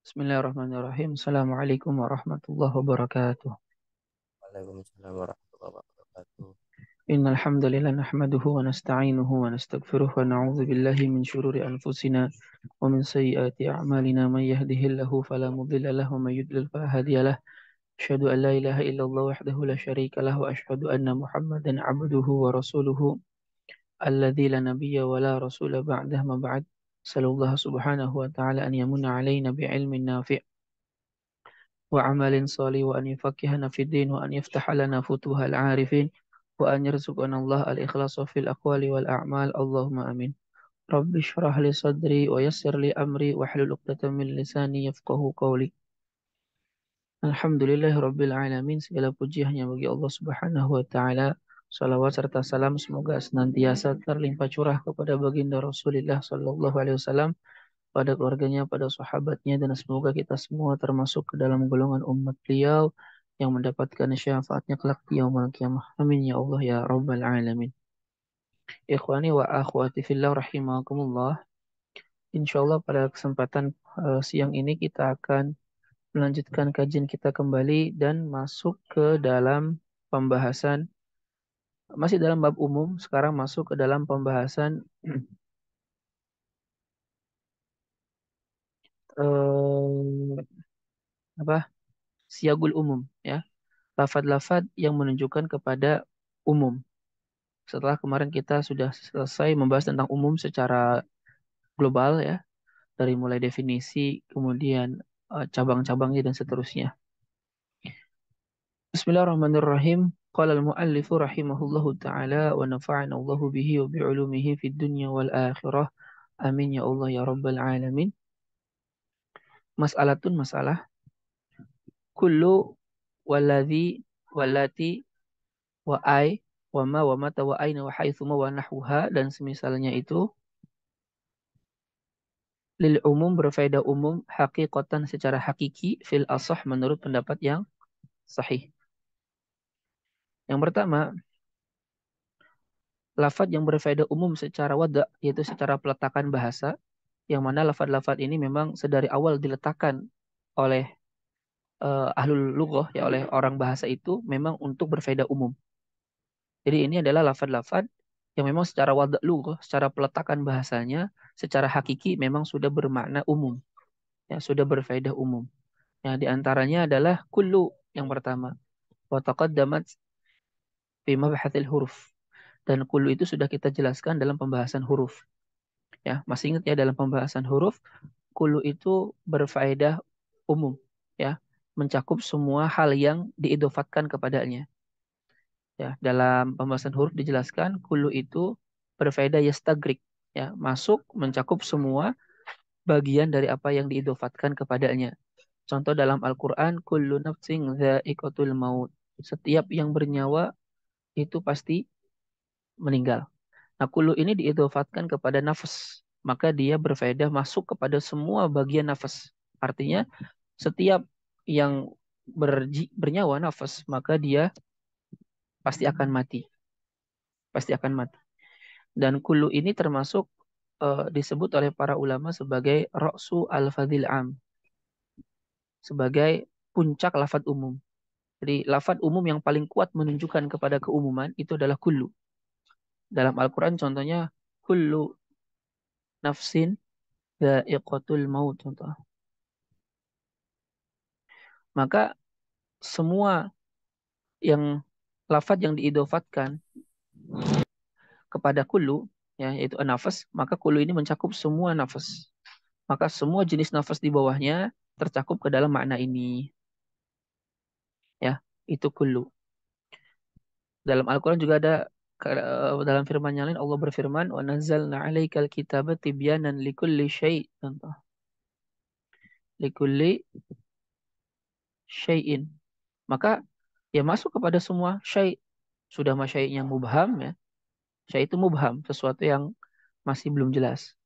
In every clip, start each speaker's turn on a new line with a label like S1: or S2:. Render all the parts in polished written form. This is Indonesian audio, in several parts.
S1: Bismillahirrahmanirrahim. Assalamualaikum warahmatullahi wabarakatuh.
S2: Waalaikumsalam warahmatullahi wabarakatuh.
S1: Innal hamdalillah nahmaduhu wa nasta'inuhu wa nastaghfiruh wa na'udzu billahi min shururi anfusina wa min sayyiati a'malina may yahdihillahu fala mudilla lahu wa may yudlil fala hadiyalah. Asyhadu an la ilaha illallah wahdahu la syarika lahu wa asyhadu anna Muhammadan 'abduhu wa rasuluhu alladzi la nabiyya wa la rasula ba'dahu ma ba'd. Sallallahu subhanahu wa ta'ala an yamunna 'alaina bi'ilmin nafi' وعمل صالح وأن يفقهنا في الدين وأن يفتح لنا فتوح العارفين وأن يرزقنا الله الإخلاص في الأقوال والأعمال اللهم آمين. رب اشرح لي صدري ويسر لي أمري واحلل عقدة من لساني يفقه قولي. Alhamdulillahirabbil alamin, segala puji hanya bagi Allah Subhanahu wa taala. Salawat serta salam semoga senantiasa terlimpah curah kepada baginda Rasulullah sallallahu alaihi wasallam, pada keluarganya, pada sahabatnya, dan semoga kita semua termasuk ke dalam golongan umat beliau yang mendapatkan syafaatnya kelak di yaumul qiyamah. Amin ya Allah ya rabbal alamin. Ikhwani wa akhwati fillah rahimakumullah. Insyaallah pada kesempatan siang ini kita akan melanjutkan kajian kita kembali dan masuk ke dalam pembahasan, masih dalam bab umum, sekarang masuk ke dalam pembahasan eh, apa? Siagul umum, ya. Lafad-lafad yang menunjukkan kepada umum. Setelah kemarin kita sudah selesai membahas tentang umum secara global, ya, dari mulai definisi, kemudian cabang-cabangnya dan seterusnya. Bismillahirrahmanirrahim. Qala al-muallifu rahimahullahu taala wa nafa'ana Allahu bihi wa bi'ulumihi fid dunya wal akhirah. Amin ya Allah ya rabbal alamin. Mas'alatun, masalah, kullu walladhi wallati wa ai wa mata wa aina wa haitsuma wa nahwuha, dan semisalnya itu, lil umum berfaedah umum, haqiqatan secara hakiki, fil asah menurut pendapat yang sahih. Yang pertama, lafadz yang berfaedah umum secara wada, yaitu secara peletakan bahasa, yang mana lafadz-lafadz ini memang sedari awal diletakkan oleh ahlul lughah, ya, oleh orang bahasa itu memang untuk berfaedah umum. Jadi ini adalah lafadz-lafadz yang memang secara wada lughah, secara peletakan bahasanya, secara hakiki memang sudah bermakna umum, ya, sudah berfaedah umum. Ya, di antaranya adalah kullu yang pertama. Wa taqaddamat fi mabhathil huruf. Dan kullu itu sudah kita jelaskan dalam pembahasan huruf. Ya, masih ingat ya, dalam pembahasan huruf, kullu itu berfaedah umum, ya, mencakup semua hal yang diidofatkan kepadanya. Ya, dalam pembahasan huruf dijelaskan kullu itu berfaedah yastagrik, ya, masuk mencakup semua bagian dari apa yang diidofatkan kepadanya. Contoh dalam Al-Quran, kullu nafsin dha'iqatul maut. Setiap yang bernyawa itu pasti meninggal. Nah, kullu ini diidofatkan kepada nafas. Maka dia berfaedah masuk kepada semua bagian nafas. Artinya, setiap yang bernyawa nafas, maka dia pasti akan mati. Pasti akan mati. Dan kullu ini termasuk disebut oleh para ulama sebagai ra'su al-fadhil am. Sebagai puncak lafadz umum. Jadi lafadz umum yang paling kuat menunjukkan kepada keumuman itu adalah kullu. Dalam Al-Quran contohnya kullu nafsin dha'iqatul maut, contoh. Maka semua yang lafadz yang diidofatkan kepada kullu, ya, yaitu nafas, maka kullu ini mencakup semua nafas. Maka semua jenis nafas di bawahnya tercakup ke dalam makna ini. Ya, itu kullu. Dalam Al-Quran juga ada, dalam firman yang lain Allah berfirman, "Wa nazzalna 'alaikal kitaba tibyanan likulli syai'." Contoh. Likulli syai'in. Maka ya masuk kepada semua syai'. Sudah masyai'nya mubham, ya. Syai' itu mubham, sesuatu yang masih belum jelas.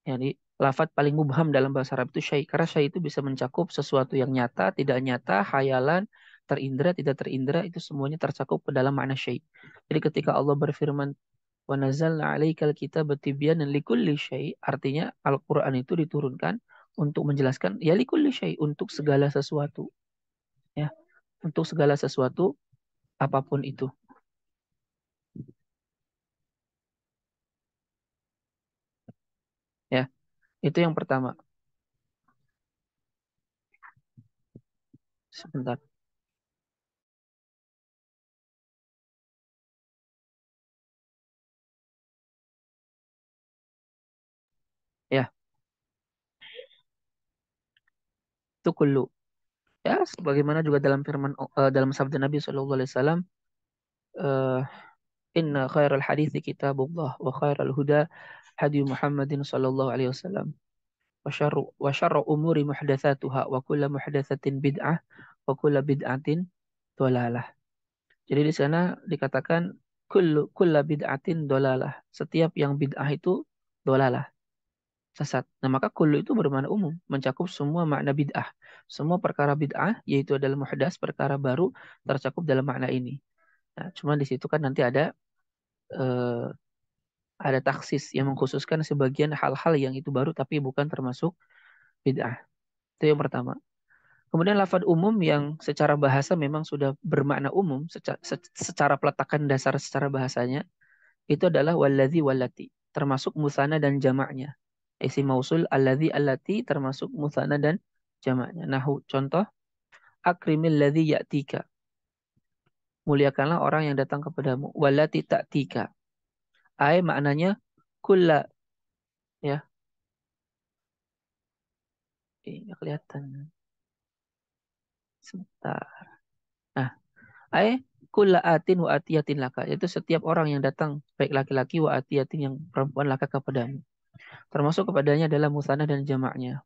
S1: Jadi lafadz paling mubham dalam bahasa Arab itu syai', karena syai' itu bisa mencakup sesuatu yang nyata, tidak nyata, khayalan, terindra, tidak terindra, itu semuanya tercakup ke dalam makna syai'. Jadi ketika Allah berfirman, "Wa nazzalna 'alaikal kitaba tibyanan likulli syai'," artinya Al-Qur'an itu diturunkan untuk menjelaskan ya likulli syai, untuk segala sesuatu, ya, untuk segala sesuatu apapun itu, ya. Itu yang pertama. Sebentar. Ya, itu kullu. Ya, sebagaimana juga dalam dalam sabda Nabi Shallallahu alaihi wasallam, eh, inna khairal hadithi kitabullah wa khairal huda hadi Muhammadin sallallahu alaihi wasallam wa syarru umuri muhdatsatuha wa kullu muhdatsatin bid'ah wa kullu bid'atin dhalalah. Jadi di sana dikatakan kullu bid'atin dhalalah. Setiap yang bid'ah itu dhalalah, sesat. Nah, maka kullu itu bermakna umum, mencakup semua makna bid'ah. Semua perkara bid'ah yaitu adalah muhdas, perkara baru, tercakup dalam makna ini. Nah, cuma di situ kan nanti eh, ada taksis yang mengkhususkan sebagian hal-hal yang itu baru tapi bukan termasuk bid'ah. Itu yang pertama. Kemudian lafadz umum yang secara bahasa memang sudah bermakna umum secara peletakan dasar secara bahasanya itu adalah walladzi wallati, termasuk musanna dan jamaknya. Isim mausul alladzi allati termasuk musanna dan jamaknya. Nahu contoh akrimil ladzi ya'tika. Muliakanlah orang yang datang kepadamu. Wallati ta'tika. Maknanya kulla, ya. Nggak kelihatan. Sebentar. Nah, kulla atin wa atiyatin laka. Itu setiap orang yang datang, baik laki-laki wa atiyatin yang perempuan laka kepadamu. Termasuk kepadanya adalah musanna dan jamaknya.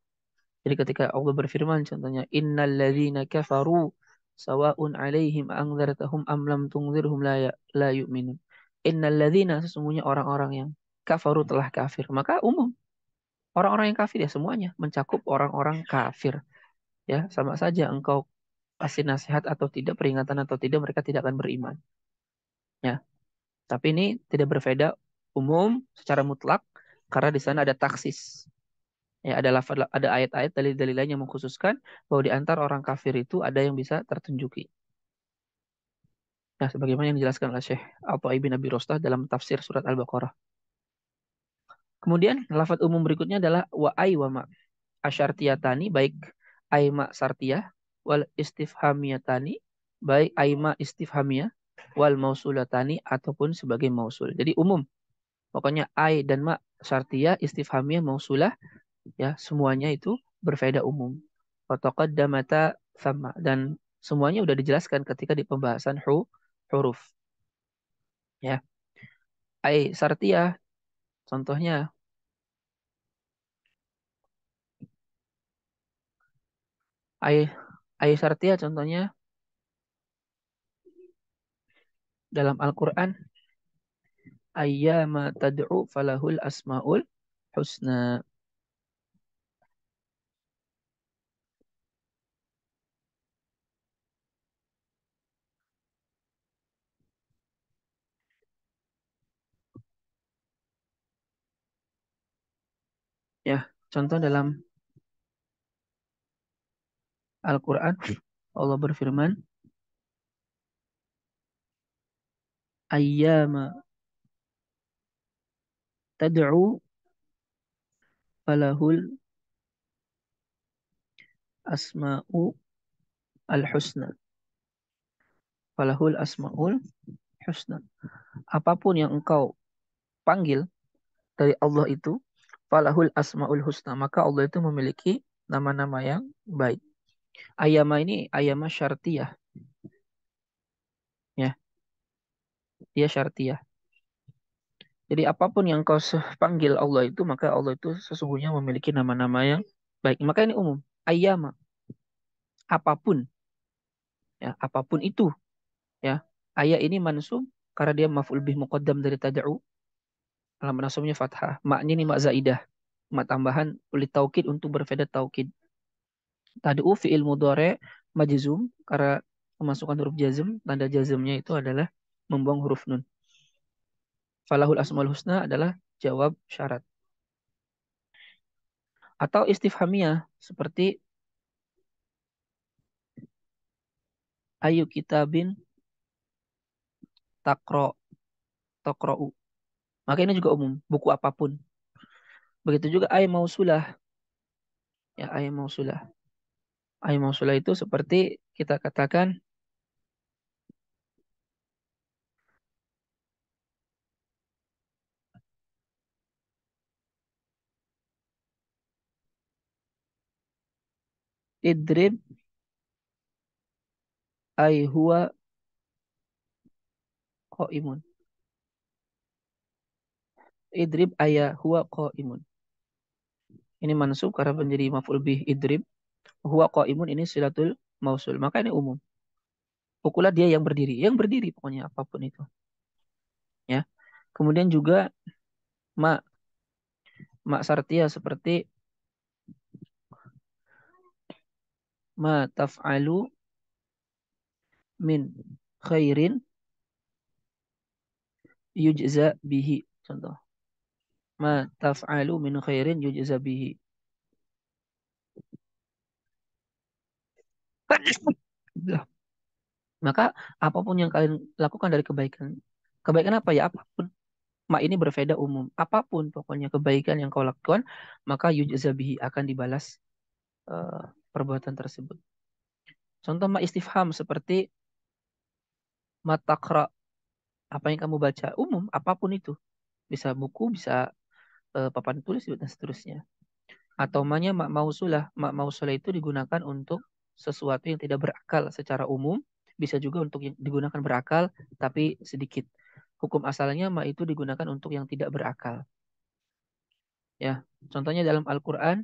S1: Jadi ketika Allah berfirman contohnya, innal ladzina kafaru sawa'un 'alaihim anzartahum am lam tunzirhum la yu'minun. Innal ladzina, sesungguhnya orang-orang yang kafaru telah kafir. Maka umum, orang-orang yang kafir ya semuanya mencakup orang-orang kafir. Ya, sama saja engkau kasih nasihat atau tidak, peringatan atau tidak, mereka tidak akan beriman. Ya, tapi ini tidak berbeda umum secara mutlak karena di sana ada taksis. Ya, ada ayat-ayat dalil-dalil lain yang mengkhususkan bahwa di antara orang kafir itu ada yang bisa tertunjuki. Nah, sebagaimana yang dijelaskan oleh Syekh Atha'i bin Abi Rostah dalam tafsir surat Al-Baqarah. Kemudian lafaz umum berikutnya adalah wa ai wa ma. Asyartiyatani, baik aima sartiyah, wal istifhamiyatani, baik aima istifhamiyah, wal mausulatani ataupun sebagai mausul. Jadi umum. Pokoknya ai dan ma syartiyah, istifhamiyah, mausulah, ya semuanya itu berfaedah umum. Wataqaddamata sama, dan semuanya sudah dijelaskan ketika di pembahasan huruf, ya. Ai sartiyah contohnya, ai ai sartiyah contohnya dalam Al-Qur'an, ayyama tad'u falahul asmaul husna. Ya, contoh dalam Al-Qur'an Allah berfirman, ayyama tad'u falahul asma'u al-husna. Falahul asma'ul husna. Apapun yang engkau panggil dari Allah itu, falahul asma'ul husna, maka Allah itu memiliki nama-nama yang baik. Ayama ini ayama syartiyah, ya, dia syartiyah. Jadi apapun yang kau panggil Allah itu, maka Allah itu sesungguhnya memiliki nama-nama yang baik. Maka ini umum. Ayama, apapun, ya, apapun itu, ya. Ayat ini mansub karena dia maf'ul bih muqaddam dari tad'u. Alam nasabnya fathah. Maknya ini mak zaidah. Mak tambahan oleh taukid untuk berfaedah taukid. Tad'u fi'il mudhari' majzum karena kemasukan huruf jazm, tanda jazmnya itu adalah membuang huruf nun. Falahul asmaul husna adalah jawab syarat. Atau istifhamiyah seperti ayu kitabin takro, takra'u. Maka ini juga umum, buku apapun. Begitu juga ay mausulah. Ya, ay mausulah. Ay mausulah itu seperti kita katakan idrib ay huwa qaimun. Idrib aya huwa qaimun. Ini mansub karena menjadi maf'ul bih idrib. Huwa qaimun ini silatul mausul. Maka ini umum. Pukullah dia yang berdiri. Yang berdiri pokoknya apapun itu. Ya. Kemudian juga ma ma sartia seperti ma taf'alu min khairin yujza bihi. Contoh. Ma taf'alu min khairin yujza bihi. Maka apapun yang kalian lakukan dari kebaikan. Kebaikan apa ya? Apapun. Ma ini berfaedah umum. Apapun pokoknya kebaikan yang kau lakukan, maka yujza bihi akan dibalas perbuatan tersebut. Contoh ma istifham seperti matakra, apa yang kamu baca. Umum, apapun itu. Bisa buku, bisa papan tulis, dan seterusnya. Atau manya mak mausulah. Mak mausulah itu digunakan untuk sesuatu yang tidak berakal secara umum. Bisa juga untuk yang digunakan berakal, tapi sedikit. Hukum asalnya mak itu digunakan untuk yang tidak berakal. Ya, contohnya dalam Al-Quran,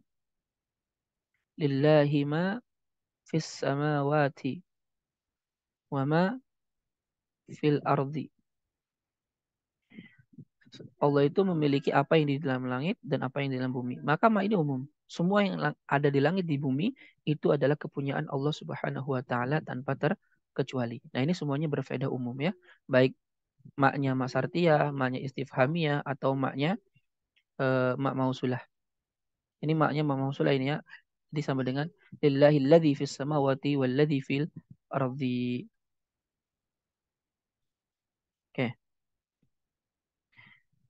S1: lillahi ma fis samawati wa ma fil ardi. Allah itu memiliki apa yang di dalam langit dan apa yang di dalam bumi. Maka ma ini umum. Semua yang ada di langit di bumi itu adalah kepunyaan Allah Subhanahu wa taala tanpa terkecuali. Nah, ini semuanya berfaedah umum ya. Baik maknya mak sartiyah, maknya istifhamiyah atau maknya mak mausulah. Ini maknya mak mausulah ini ya. Jadi sama dengan lillahil ladzi fis samawati wal ladzi fil ardi. Oke.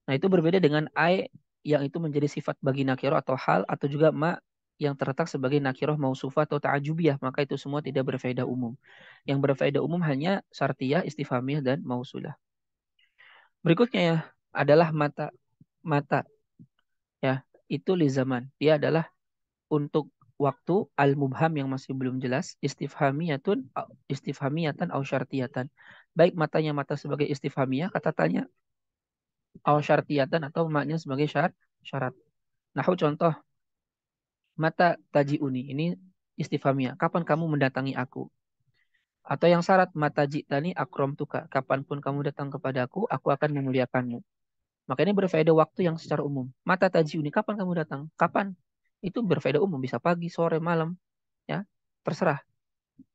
S1: Nah, itu berbeda dengan ai yang itu menjadi sifat bagi nakiroh atau hal atau juga ma yang terletak sebagai nakiroh mausufah atau ta'ajubiyah. Maka itu semua tidak berfaedah umum. Yang berfaedah umum hanya syartiyah, istifhamiyah, dan mausulah. Berikutnya ya adalah mata. Mata ya itu li zaman. Dia adalah untuk waktu al-mubham yang masih belum jelas, istifhamiyatan au syartiyatan. Baik matanya mata sebagai istifhamiyah, kata tanya, au syartiyatan atau maknanya sebagai syarat. Nahu contoh, mata taji'uni. Ini istifhamiyah. Kapan kamu mendatangi aku? Atau yang syarat, mata jitani akrom tuka. Kapanpun kamu datang kepadaku, aku akan memuliakanmu. Maka ini berfaedah waktu yang secara umum. Mata taji'uni. Kapan kamu datang? Kapan? Itu berfaedah umum. Bisa pagi, sore, malam. Ya, terserah.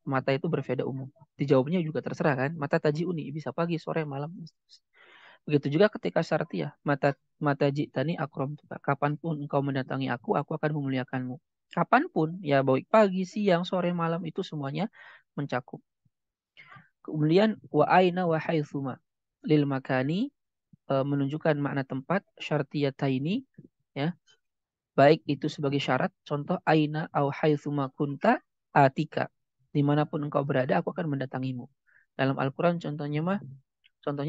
S1: Mata itu berfaedah umum. Dijawabnya juga terserah kan. Mata taji'uni. Bisa pagi, sore, malam. Begitu juga ketika syartiyah. Mata jitani akrom tuka. Kapanpun engkau mendatangi aku akan memuliakanmu. Kapanpun, ya baik pagi, siang, sore, malam itu semuanya mencakup. Kemudian wa aina wa haitsuma lil makani menunjukkan makna tempat syartiyataini ya. Baik itu sebagai syarat, contoh aina au haitsuma kunta atika. Dimanapun engkau berada, aku akan mendatangimu. Dalam Al-Quran contohnya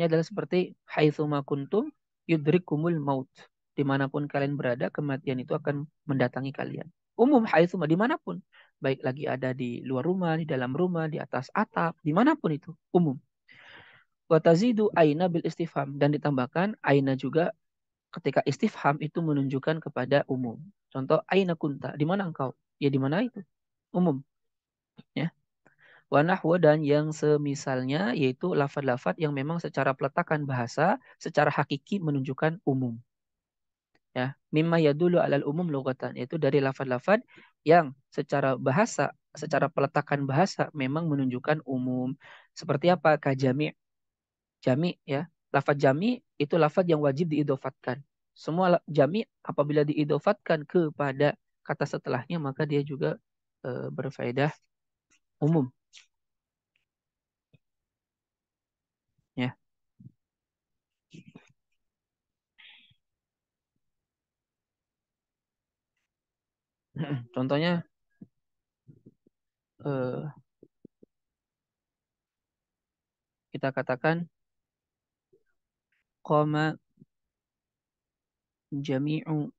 S1: adalah seperti haitsuma kuntum yudrikumul maut. Dimanapun kalian berada, kematian itu akan mendatangi kalian. Umum haitsuma dimanapun. Baik lagi ada di luar rumah, di dalam rumah, di atas atap, dimanapun itu. Umum. Watazidu aina bil istifham. Dan ditambahkan aina juga ketika istifham itu menunjukkan kepada umum. Contoh aina kunta. Di mana engkau? Ya di mana itu? Umum. Ya. Wa nahwa dan yang semisalnya yaitu lafad-lafad yang memang secara peletakan bahasa secara hakiki menunjukkan umum. Ya, mimma yadulu alal umum lugatan yaitu dari lafad-lafad yang secara bahasa, secara peletakan bahasa memang menunjukkan umum. Seperti apa? Kajami. Jami ya. Lafad jami itu lafad yang wajib diidofatkan. Semua jami apabila diidofatkan kepada kata setelahnya, maka dia juga berfaedah umum. Ya. Contohnya eh, kita katakan qama jami'u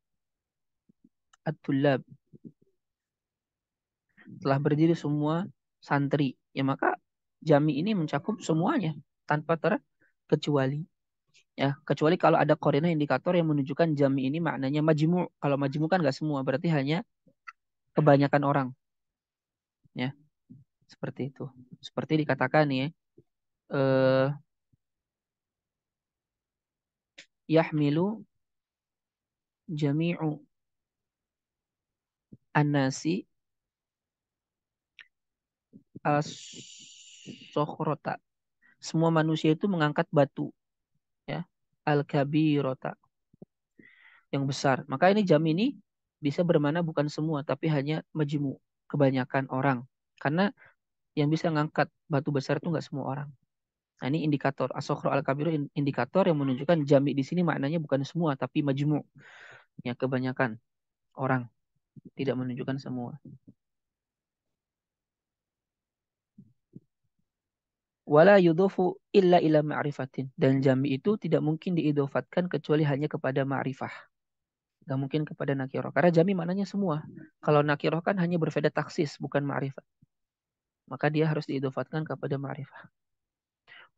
S1: at-tullab, telah berdiri semua santri. Ya maka jami ini mencakup semuanya tanpa terkecuali. Ya, kecuali kalau ada korinah indikator yang menunjukkan jami ini maknanya majmu'. Kalau majmu' kan nggak semua, berarti hanya kebanyakan orang. Ya, seperti itu. Seperti dikatakan ya, eh, yahmilu jami'u an-nasi as-sokhrota. Semua manusia itu mengangkat batu, ya, al-kabirota, yang besar. Maka ini jam ini bisa bermana bukan semua, tapi hanya majmu, kebanyakan orang. Karena yang bisa ngangkat batu besar itu nggak semua orang. Nah, ini indikator. As-sokhro al-kabiru indikator yang menunjukkan jami di sini maknanya bukan semua, tapi majmu, ya, kebanyakan orang. Tidak menunjukkan semua. Wala yudofu illa ila ma'rifatin. Dan jami itu tidak mungkin diidofatkan kecuali hanya kepada ma'rifah. Gak mungkin kepada nakiroh. Karena jami maknanya semua. Kalau nakiroh kan hanya berbeda taksis, bukan ma'rifah. Maka dia harus diidofatkan kepada ma'rifah.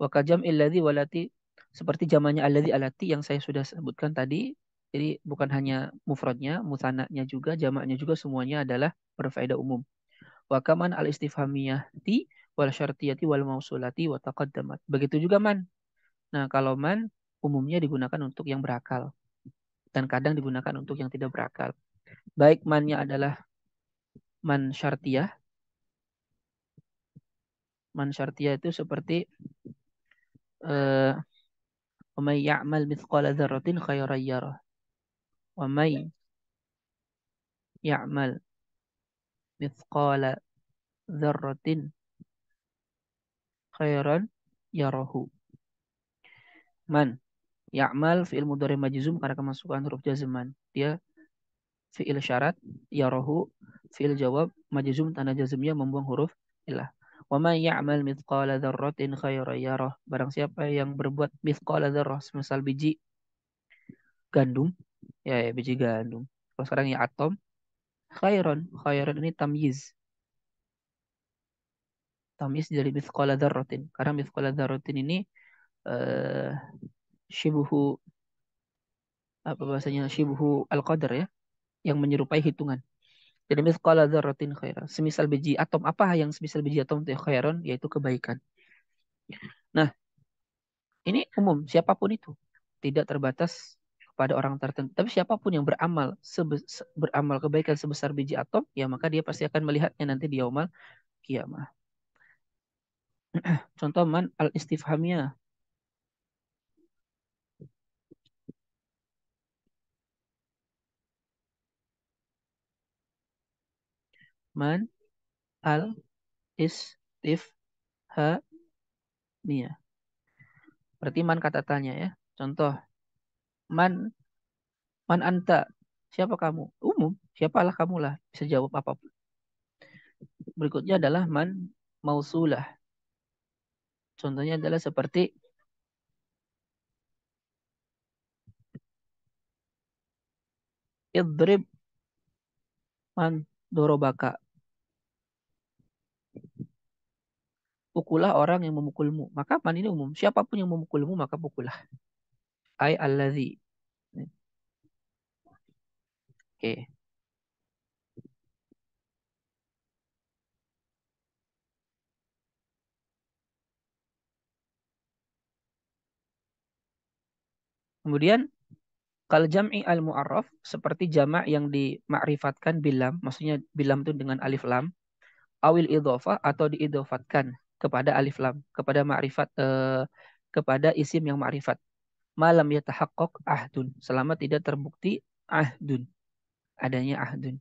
S1: Wa kajam illadhi walati. Seperti jamannya alladhi alati yang saya sudah sebutkan tadi. Jadi bukan hanya mufradnya, musanaknya juga, jamaknya juga semuanya adalah berfaedah umum. Wa kaman al-istifhamiyati wal syartiyati wal mausulati wa taqaddamat. Begitu juga man. Nah, kalau man umumnya digunakan untuk yang berakal dan kadang digunakan untuk yang tidak berakal. Baik mannya adalah man syartiyah. Man syartiyah itu seperti wa may ya'mal mithqala dzarratin khairan yarah. Wa may ya'mal mithqala dzarratin khairan yarahu. Man ya'mal fi'il mudhari majzum karena kemasukan huruf jazman. Dia fi'il syarat, yarahu fi'il jawab majzum tanda jazmnya membuang huruf ilah. Wa may ya'mal mithqala dzarratin khairan yarah. Barang siapa yang berbuat mithqala dzarrah semisal biji gandum, ya biji gandum. Kalau sekarang ya atom, khairan. Khairan ini tamyiz. Tamyiz dari mithqala dzarratin. Karena mithqala dzarratin ini eh syibhu apa bahasanya, syibhu al-qadar, ya, yang menyerupai hitungan. Jadi mithqala dzarratin khairan. Semisal biji atom, apa yang semisal biji atom itu khairan, yaitu kebaikan. Nah, ini umum siapapun itu. Tidak terbatas kepada orang tertentu. Tapi siapapun yang beramal beramal kebaikan sebesar biji atom, ya maka dia pasti akan melihatnya nanti di yaumul kiamah. Contoh man al-istifhamiyah. Man al-istifhamiyah. Berarti man kata tanya, ya. Contoh man man anta. Siapa kamu? Umum. Siapalah kamulah. Bisa jawab apapun. Berikutnya adalah man mausulah. Contohnya adalah seperti idrib man dorobaka. Pukullah orang yang memukulmu. Maka man ini umum. Siapapun yang memukulmu maka pukullah. Ai allazi. Oke. Kemudian kal jam'i al-mu'arraf seperti jamak yang dimakrifatkan bilam, maksudnya bilam itu dengan alif lam, awil idhofah atau diidhofatkan kepada alif lam, kepada ma'rifat kepada isim yang ma'rifat. Malam yatahaqqaq ahdun, selama tidak terbukti ahdun, adanya ahdun.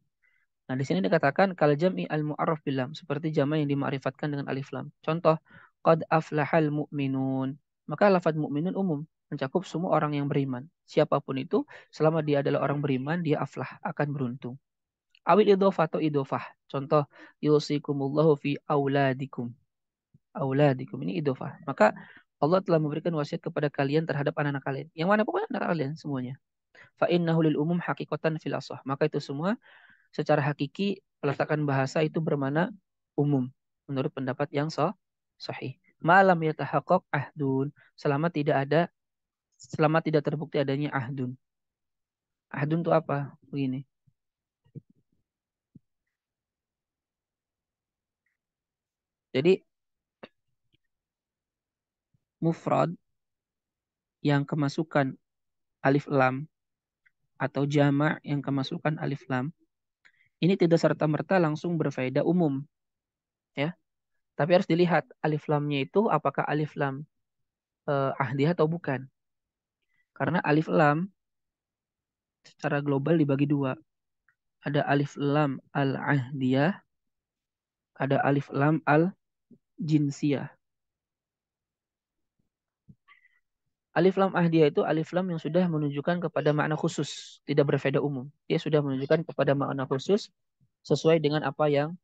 S1: Nah, di sini dikatakan kal jam'i al-mu'arraf bil lam, seperti jama' yang dima'rifatkan dengan alif lam. Contoh, qad aflahal mu'minun. Maka lafaz mu'minun umum, mencakup semua orang yang beriman. Siapapun itu, selama dia adalah orang beriman, dia aflah, akan beruntung. Awil idhofah atau idhofah. Contoh, yusikumullahu fi auladikum. Auladikum ini idhofah. Maka Allah telah memberikan wasiat kepada kalian terhadap anak-anak kalian. Yang mana pokoknya anak kalian semuanya. Fa innahu lil umum hakikatan fil asah. Maka itu semua secara hakiki peletakan bahasa itu bermakna umum menurut pendapat yang sahih. Malam yatahaqqaq ahdun, selama tidak terbukti adanya ahdun. Ahdun itu apa? Begini. Jadi mufrad yang kemasukan alif lam atau jama' yang kemasukan alif lam ini tidak serta-merta langsung berfaedah umum, ya. Tapi harus dilihat alif lamnya itu apakah alif lam ahdiyah atau bukan. Karena alif lam secara global dibagi dua. Ada alif lam al-ahdiyah, ada alif lam al-jinsiyah. Alif lam ahdiyah itu alif lam yang sudah menunjukkan kepada makna khusus, tidak berfaedah umum. Dia sudah menunjukkan kepada makna khusus sesuai dengan apa yang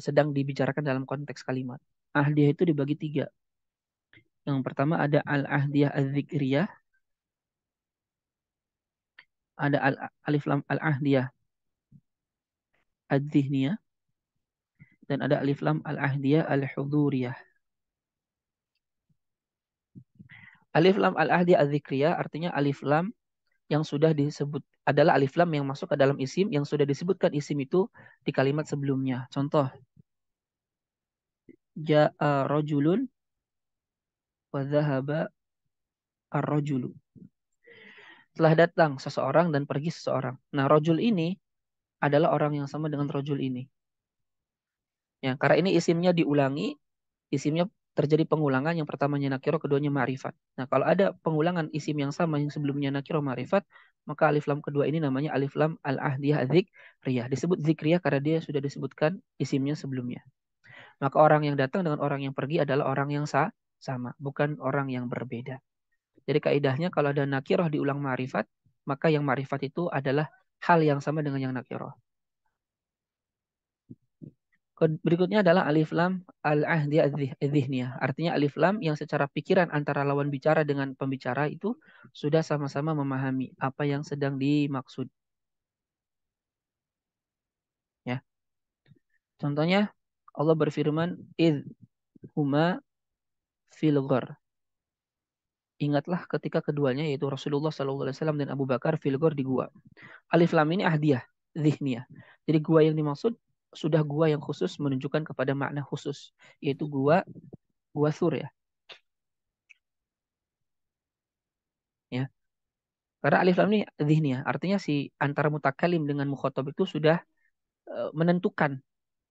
S1: sedang dibicarakan dalam konteks kalimat. Ahdiyah itu dibagi tiga. Yang pertama ada al-ahdiyah al-zikriyah, ada alif lam al-ahdiyah al-zihniyah, dan ada alif lam al-ahdiyah al-huduriyah. Alif lam al-ahdiyah al-zikriyah artinya alif lam yang sudah disebut adalah alif lam yang masuk ke dalam isim yang sudah disebutkan isim itu di kalimat sebelumnya. Contoh, ja'a rajulun wa dhahaba ar-rajulu. Telah datang seseorang dan pergi seseorang. Nah, rajul ini adalah orang yang sama dengan rajul ini. Ya, karena ini isimnya diulangi, isimnya terjadi pengulangan, yang pertamanya nakiro, keduanya ma'rifat. Nah, kalau ada pengulangan isim yang sama yang sebelumnya nakiro ma'rifat, maka alif lam kedua ini namanya alif lam al-ahdiyah dzikriyah. Disebut dzikriyah karena dia sudah disebutkan isimnya sebelumnya. Maka orang yang datang dengan orang yang pergi adalah orang yang sama, bukan orang yang berbeda. Jadi kaidahnya kalau ada nakiroh diulang ma'rifat, maka yang ma'rifat itu adalah hal yang sama dengan yang nakiroh. Berikutnya adalah alif lam al-ahdiyah dzihniyah. Artinya alif lam yang secara pikiran antara lawan bicara dengan pembicara itu sudah sama-sama memahami apa yang sedang dimaksud. Ya. Contohnya Allah berfirman id huma fil ghar. Ingatlah ketika keduanya yaitu Rasulullah SAW dan Abu Bakar fil ghar di gua. Alif lam ini ahdiyah dzihniyah. Jadi gua yang dimaksud sudah gua yang khusus menunjukkan kepada makna khusus yaitu gua sur ya. Ya. Karena alif lam ini dzihniyah, artinya si antara mutakalim dengan mukhotob itu sudah menentukan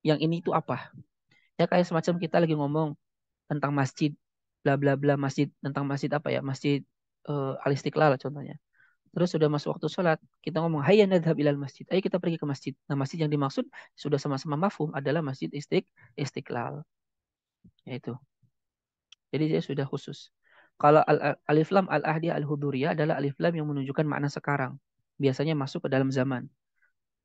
S1: yang ini itu apa. Ya kayak semacam kita lagi ngomong tentang masjid, bla bla bla masjid, tentang masjid apa ya, masjid Al-Istiqlal contohnya. Terus sudah masuk waktu sholat, kita ngomong hayya nadhhab ilal masjid, ayo kita pergi ke masjid. Nah masjid yang dimaksud sudah sama-sama mafhum adalah masjid Istiqlal. Yaitu. Jadi dia sudah khusus. Kalau alif lam al-ahdiyah al-huduriyah adalah alif lam yang menunjukkan makna sekarang. Biasanya masuk ke dalam zaman.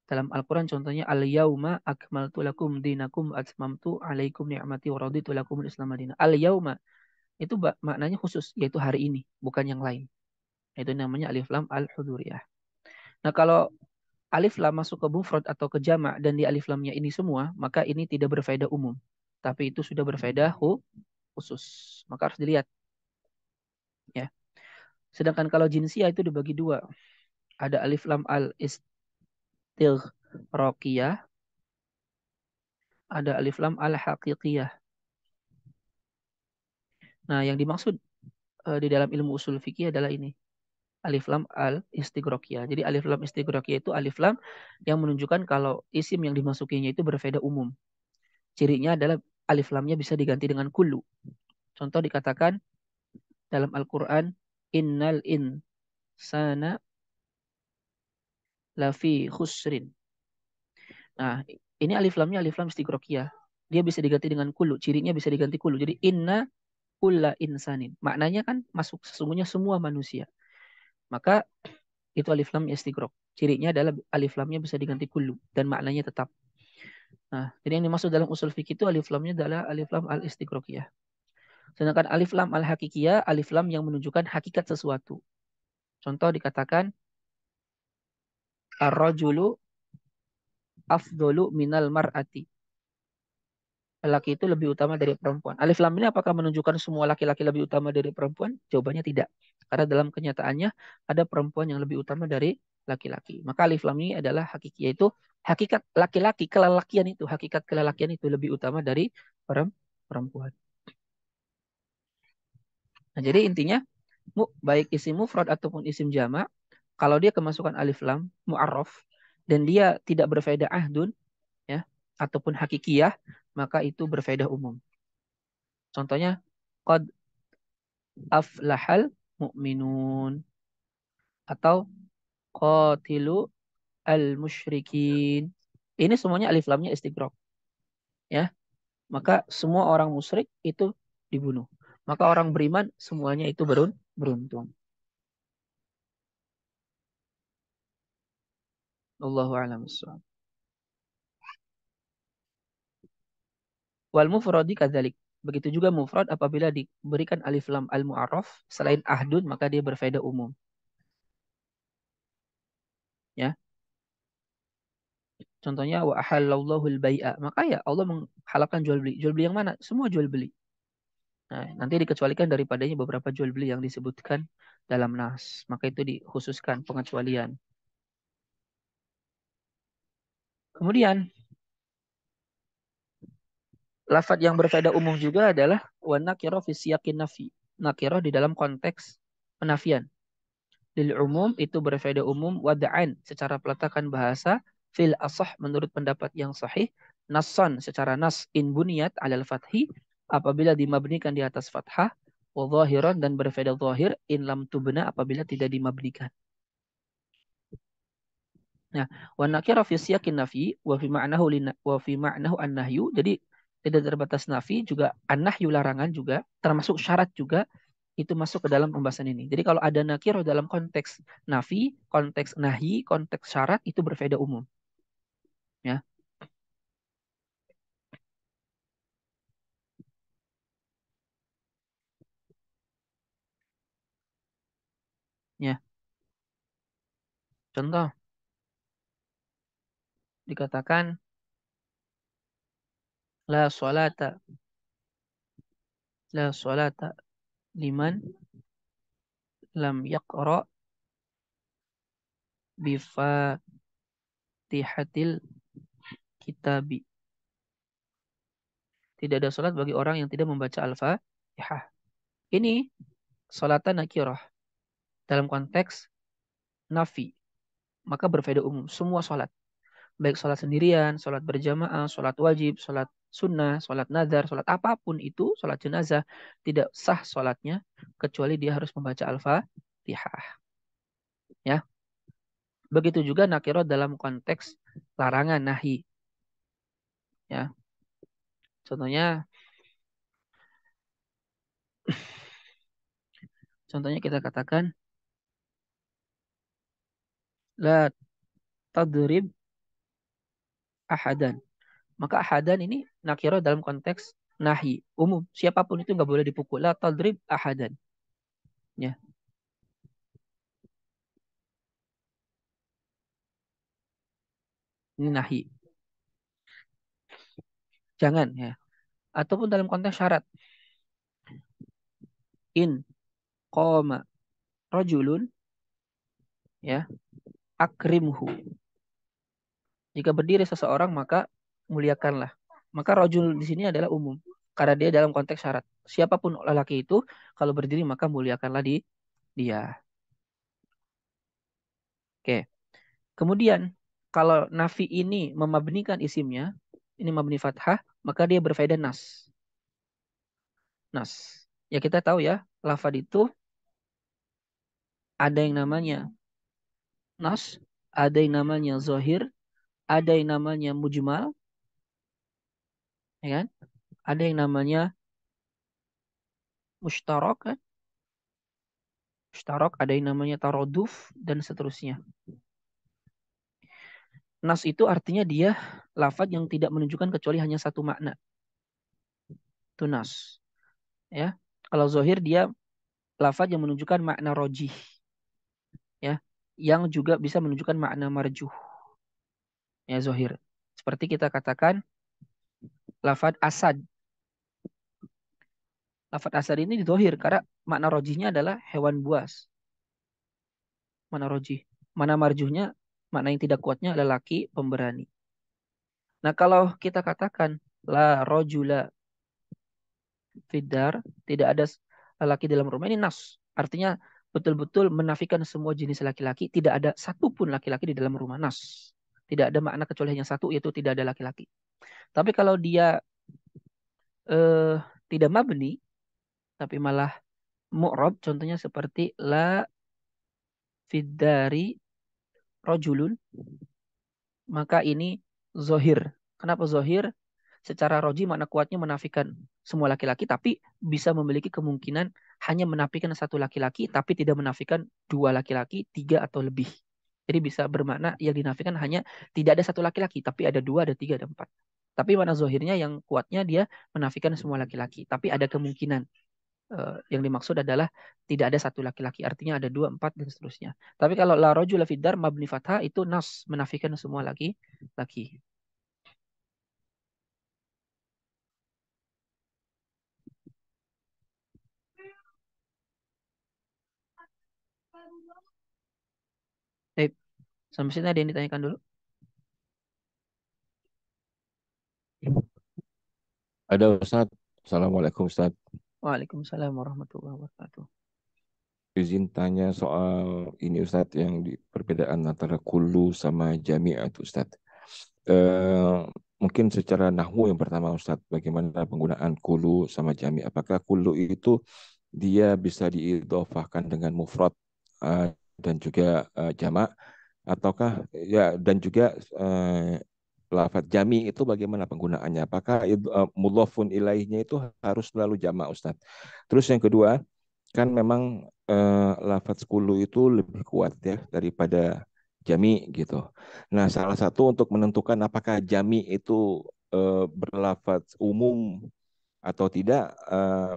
S1: Dalam Al-Quran contohnya al-yauma akmaltu lakum dinakum atmamtu alaikum ni'mati wa raditu lakum al-islam madinah. Al-yauma itu maknanya khusus yaitu hari ini, bukan yang lain. Itu namanya alif lam al-huduriyah. Nah, kalau alif lam masuk ke mufrad atau ke jama' dan di alif lamnya ini semua, maka ini tidak berfaedah umum. Tapi itu sudah berfaedah khusus. Maka harus dilihat ya. Sedangkan kalau jinsiyah itu dibagi dua. Ada alif lam al-istighraqiyah, ada alif lam al-haqiqiyah. Nah, yang dimaksud di dalam ilmu usul fikih adalah ini. Alif lam al-istighraqiyah. Jadi alif lam istighraqiyah itu alif lam yang menunjukkan kalau isim yang dimasukinya itu berfaedah umum. Cirinya adalah alif lamnya bisa diganti dengan kullu. Contoh dikatakan dalam Al-Quran, innal insana lafi khusrin. Nah, ini alif lamnya alif lam istigrokiyah. Dia bisa diganti dengan kulu. Cirinya bisa diganti kulu. Jadi inna kulla insanin. Maknanya kan masuk sesungguhnya semua manusia. Maka itu alif lam istigrok. Cirinya adalah alif lamnya bisa diganti kulu. Dan maknanya tetap. Nah, jadi yang dimaksud dalam usul fikih itu alif lamnya adalah alif lam al istigrokiyah. Sedangkan alif lam al hakikiyah, alif lam yang menunjukkan hakikat sesuatu. Contoh dikatakan ar-rajulu afdolu minal mar'ati. Laki itu lebih utama dari perempuan. Alif lam ini apakah menunjukkan semua laki-laki lebih utama dari perempuan? Jawabannya tidak. Karena dalam kenyataannya ada perempuan yang lebih utama dari laki-laki. Maka alif lam ini adalah hakiki, yaitu hakikat laki-laki, kelelakian itu, hakikat kelelakian itu lebih utama dari perempuan. Nah, jadi intinya baik isim mufrad ataupun isim jamak, kalau dia kemasukan alif lam mu'arraf dan dia tidak berfaedah ahdun ya ataupun hakikiyah, maka itu berfaedah umum. Contohnya qad aflahal mu'minun atau qatilu al musyrikin. Ini semuanya alif lamnya istighraq ya. Maka semua orang musyrik itu dibunuh. Maka orang beriman semuanya itu beruntung. Allahu a'lam bissawab. Wal mufradi kadzalik. Begitu juga mufrad apabila diberikan alif lam al mu'arraf selain ahdun maka dia berfaedah umum ya. Contohnya wa ahallallahu al-bai'a. Maka ya Allah menghalalkan jual beli. Jual beli yang mana? Semua jual beli. Nah, nanti dikecualikan daripadanya beberapa jual beli yang disebutkan dalam nas. Maka itu dikhususkan pengecualian. Kemudian, lafadz yang berfaedah umum juga adalah wa nakira fi siyaqin nafi. Nakira di dalam konteks penafian. Lil umum itu berfaedah umum wada'an secara peletakan bahasa fil asah menurut pendapat yang sahih nassan secara nas in buniyat alal fathi apabila dimabnikan di atas fathah wa zahiran dan berfaedah zahir in lam tubna apabila tidak dimabnikan. Nah, wa nakira fi siyaqin nafi wa fi ma'nahu an-nahyu. Jadi tidak terbatas nafi juga an-nahyu larangan juga termasuk syarat juga itu masuk ke dalam pembahasan ini. Jadi kalau ada nakirah dalam konteks nafi, konteks nahi, konteks syarat itu berfaedah umum. Ya, ya. Contoh dikatakan la sholata la sholata liman lam yaqra bi fatihatil kitabi. Tidak ada sholat bagi orang yang tidak membaca al-Fatihah. Ini sholatan nakirah dalam konteks nafi, maka berfaedah umum. Semua sholat. Baik sholat sendirian, sholat berjamaah, sholat wajib, sholat sunnah, sholat nazar, sholat apapun itu, sholat jenazah, tidak sah sholatnya kecuali dia harus membaca al-Fatihah. Ya, begitu juga nakirah dalam konteks larangan nahi. Ya, contohnya, contohnya kita katakan la tadrib ahadan. Maka ahadan ini nakirah dalam konteks nahi umum. Siapapun itu nggak boleh dipukul. La tadrib ahadan. Ya, ini nahi. Jangan ya. Ataupun dalam konteks syarat. In qoma rajulun ya akrimhu. Jika berdiri seseorang maka muliakanlah. Maka rajul di sini adalah umum karena dia dalam konteks syarat. Siapapun lelaki itu kalau berdiri maka muliakanlah dia. Oke. Kemudian kalau nafi ini memabnikan isimnya, ini mabni fathah, maka dia berfaedah nas. Nas. Ya kita tahu ya, lafad itu ada yang namanya nas, ada yang namanya zohir, ada yang namanya mujmal, ya kan? Ada yang namanya mushtarak, kan? Mushtarak, ada yang namanya taroduf, dan seterusnya. Nas itu artinya dia lafadz yang tidak menunjukkan kecuali hanya satu makna. Itu nas. Ya. Kalau zohir dia lafadz yang menunjukkan makna rojih. Ya. Yang juga bisa menunjukkan makna marjuh. Ya, zohir. Seperti kita katakan lafadz asad. Lafadz asad ini zohir karena makna rojihnya adalah hewan buas. Makna rojih. Mana marjuhnya, makna yang tidak kuatnya adalah laki pemberani. Nah, kalau kita katakan la rojula fidar, tidak ada laki dalam rumah, ini nas. Artinya betul-betul menafikan semua jenis laki-laki, tidak ada satupun laki-laki di dalam rumah, nas. Tidak ada makna kecuali hanya satu, yaitu tidak ada laki-laki. Tapi kalau dia eh, tidak mabni, tapi malah mu'rab, contohnya seperti la fidari rojulun, maka ini zohir. Kenapa zohir? Secara roji makna kuatnya menafikan semua laki-laki, tapi bisa memiliki kemungkinan hanya menafikan satu laki-laki, tapi tidak menafikan dua laki-laki, tiga atau lebih. Jadi bisa bermakna yang dinafikan hanya tidak ada satu laki-laki, tapi ada dua, ada tiga, ada empat. Tapi makna zohirnya yang kuatnya dia menafikan semua laki-laki, tapi ada kemungkinan yang dimaksud adalah tidak ada satu laki-laki, artinya ada dua, empat, dan seterusnya. Tapi kalau la rojula fiddar mabni fathah itu nas, menafikan semua laki-laki. Eh, sampai sini ada yang ditanyakan dulu?
S3: Ada Ustaz. Assalamualaikum Ustaz.
S1: Waalaikumsalam warahmatullahi wabarakatuh.
S3: Izin tanya soal ini Ustaz yang di perbedaan antara kulu sama jami'ah itu Ustaz. Eh, Mungkin secara nahwu yang pertama Ustaz, bagaimana penggunaan kulu sama jami'? Apakah kulu itu dia bisa diidhofahkan dengan mufrad eh, dan juga jamak, ataukah ya, dan juga lafadz jami itu bagaimana penggunaannya? Apakah mudhafun ilaihnya itu harus selalu jamak Ustaz? Terus yang kedua, kan memang lafadz kulu itu lebih kuat ya daripada jami gitu. Nah, salah satu untuk menentukan apakah jami itu berlafadz umum atau tidak,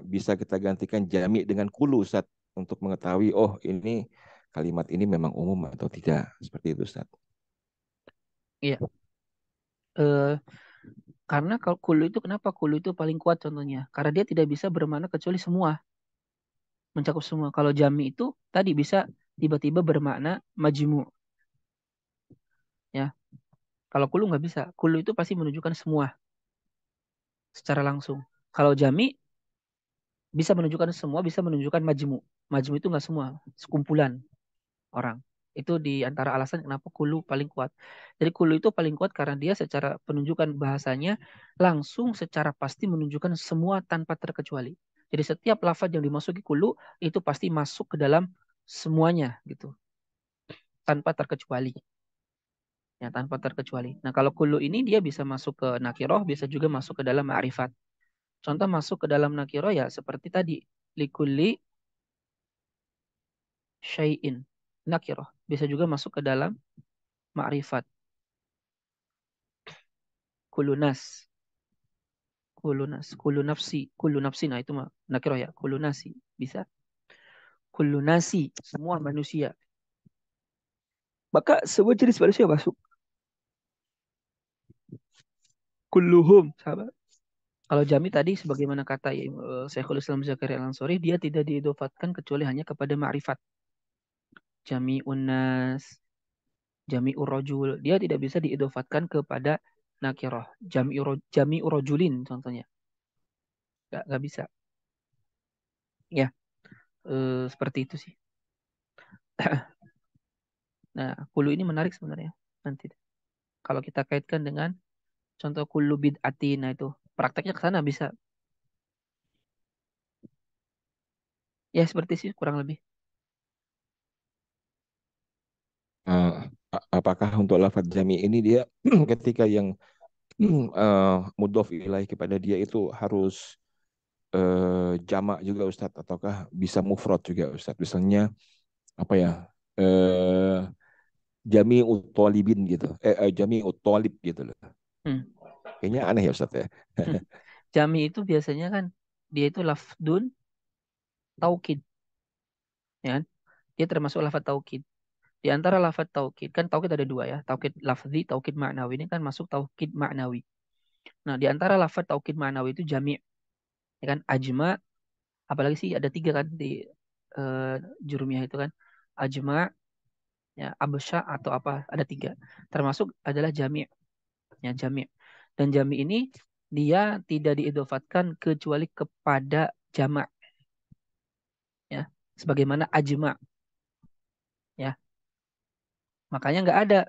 S3: bisa kita gantikan jami dengan kulu Ustaz, untuk mengetahui oh ini kalimat ini memang umum atau tidak. Seperti itu Ustaz.
S1: Iya, eh, karena kalau kulu itu kenapa kulu itu paling kuat contohnya? Karena dia tidak bisa bermakna kecuali semua, mencakup semua. Kalau jami itu tadi bisa tiba-tiba bermakna majmu, ya. Kalau kulu nggak bisa. Kulu itu pasti menunjukkan semua secara langsung. Kalau jami bisa menunjukkan semua, bisa menunjukkan majmu. Majmu itu nggak semua, sekumpulan orang. Itu di antara alasan kenapa kulu paling kuat. Jadi kulu itu paling kuat karena dia secara penunjukan bahasanya langsung secara pasti menunjukkan semua tanpa terkecuali. Jadi setiap lafaz yang dimasuki kulu itu pasti masuk ke dalam semuanya gitu, tanpa terkecuali. Ya, tanpa terkecuali. Nah, kalau kulu ini dia bisa masuk ke nakiroh, bisa juga masuk ke dalam ma'rifat. Contoh masuk ke dalam nakiroh ya seperti tadi, likulli syai'in. Nakiroh. Bisa juga masuk ke dalam ma'rifat. Kulunas. Kulunas. Kulunafsi. Kulunafsi. Nah itu mah nakiroh ya. Kulunasi. Bisa. Kulunasi. Semua manusia. Maka semua jenis manusia masuk. Kulluhum. Sahabat. Kalau jami tadi sebagaimana kata Syekhul Islam Zakaria Al-Ansari, dia tidak diidofatkan kecuali hanya kepada ma'rifat. Jami unnas, jami urojul. Dia tidak bisa diidofatkan kepada nakiroh. Jami urojulin contohnya. Nggak bisa. Ya, seperti itu sih. Nah, kulu ini menarik sebenarnya. Nanti kalau kita kaitkan dengan contoh kulu bid'atin, nah itu prakteknya ke sana bisa. Ya seperti sih kurang lebih.
S3: Eh, apakah untuk lafadz jami ini dia ketika yang mudhof ilaih kepada dia itu harus jamak juga Ustadz, ataukah bisa mufrad juga Ustadz? Misalnya apa ya? Eh, jami utolibin gitu. Jami utolib gitu loh.
S1: Hmm.
S3: Kayaknya aneh ya Ustadz ya.
S1: Jami itu biasanya kan dia itu lafdun taukid, ya kan? Dia termasuk lafadz taukid. Di antara lafadz taukid kan taukid ada dua ya, taukid lafzi, taukid maknawi. Ini kan masuk taukid maknawi. Nah, di antara lafadz taukid maknawi itu jami, ya kan? Ajma, apalagi sih ada tiga kan di eh, jurumiyah itu kan, ajma, ya absya atau apa, ada tiga. Termasuk adalah jami, ya jami. Dan jami ini dia tidak diidofatkan kecuali kepada jamak, ya, sebagaimana ajma, ya. Makanya nggak ada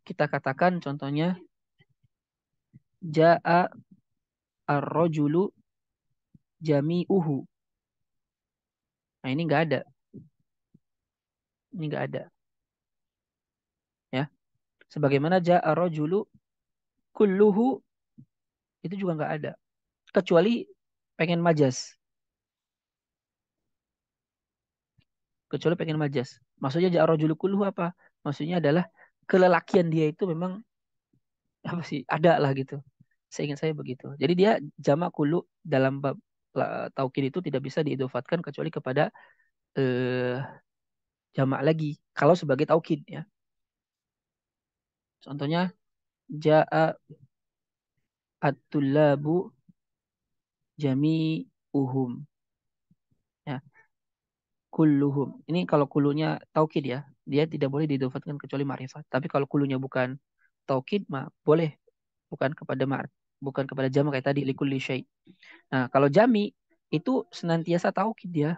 S1: kita katakan contohnya jaa ar-rajulu jami'uhu. Nah, ini nggak ada. Ini nggak ada, ya. Sebagaimana jaa ar-rajulu kulluhu, itu juga nggak ada. Kecuali pengen majas. Kecuali pengen majas. Maksudnya jaa ar-rajulu kulluhu apa? Maksudnya adalah kelelakian dia itu memang apa sih? Ada lah gitu. Seingat saya begitu. Jadi dia jamak kullu dalam bab taukid itu tidak bisa diidofatkan kecuali kepada eh, jamak lagi. Kalau sebagai taukid, ya. Contohnya jaa at-tullabu jami'uhum, ya, kulluhum. Ini kalau kulunya taukid, ya, dia tidak boleh diidofatkan kecuali ma'rifat. Tapi kalau kulunya bukan taukid mah boleh, bukan kepada bukan kepada jamak kayak tadi likulli syai. Nah, kalau jami itu senantiasa taukid dia.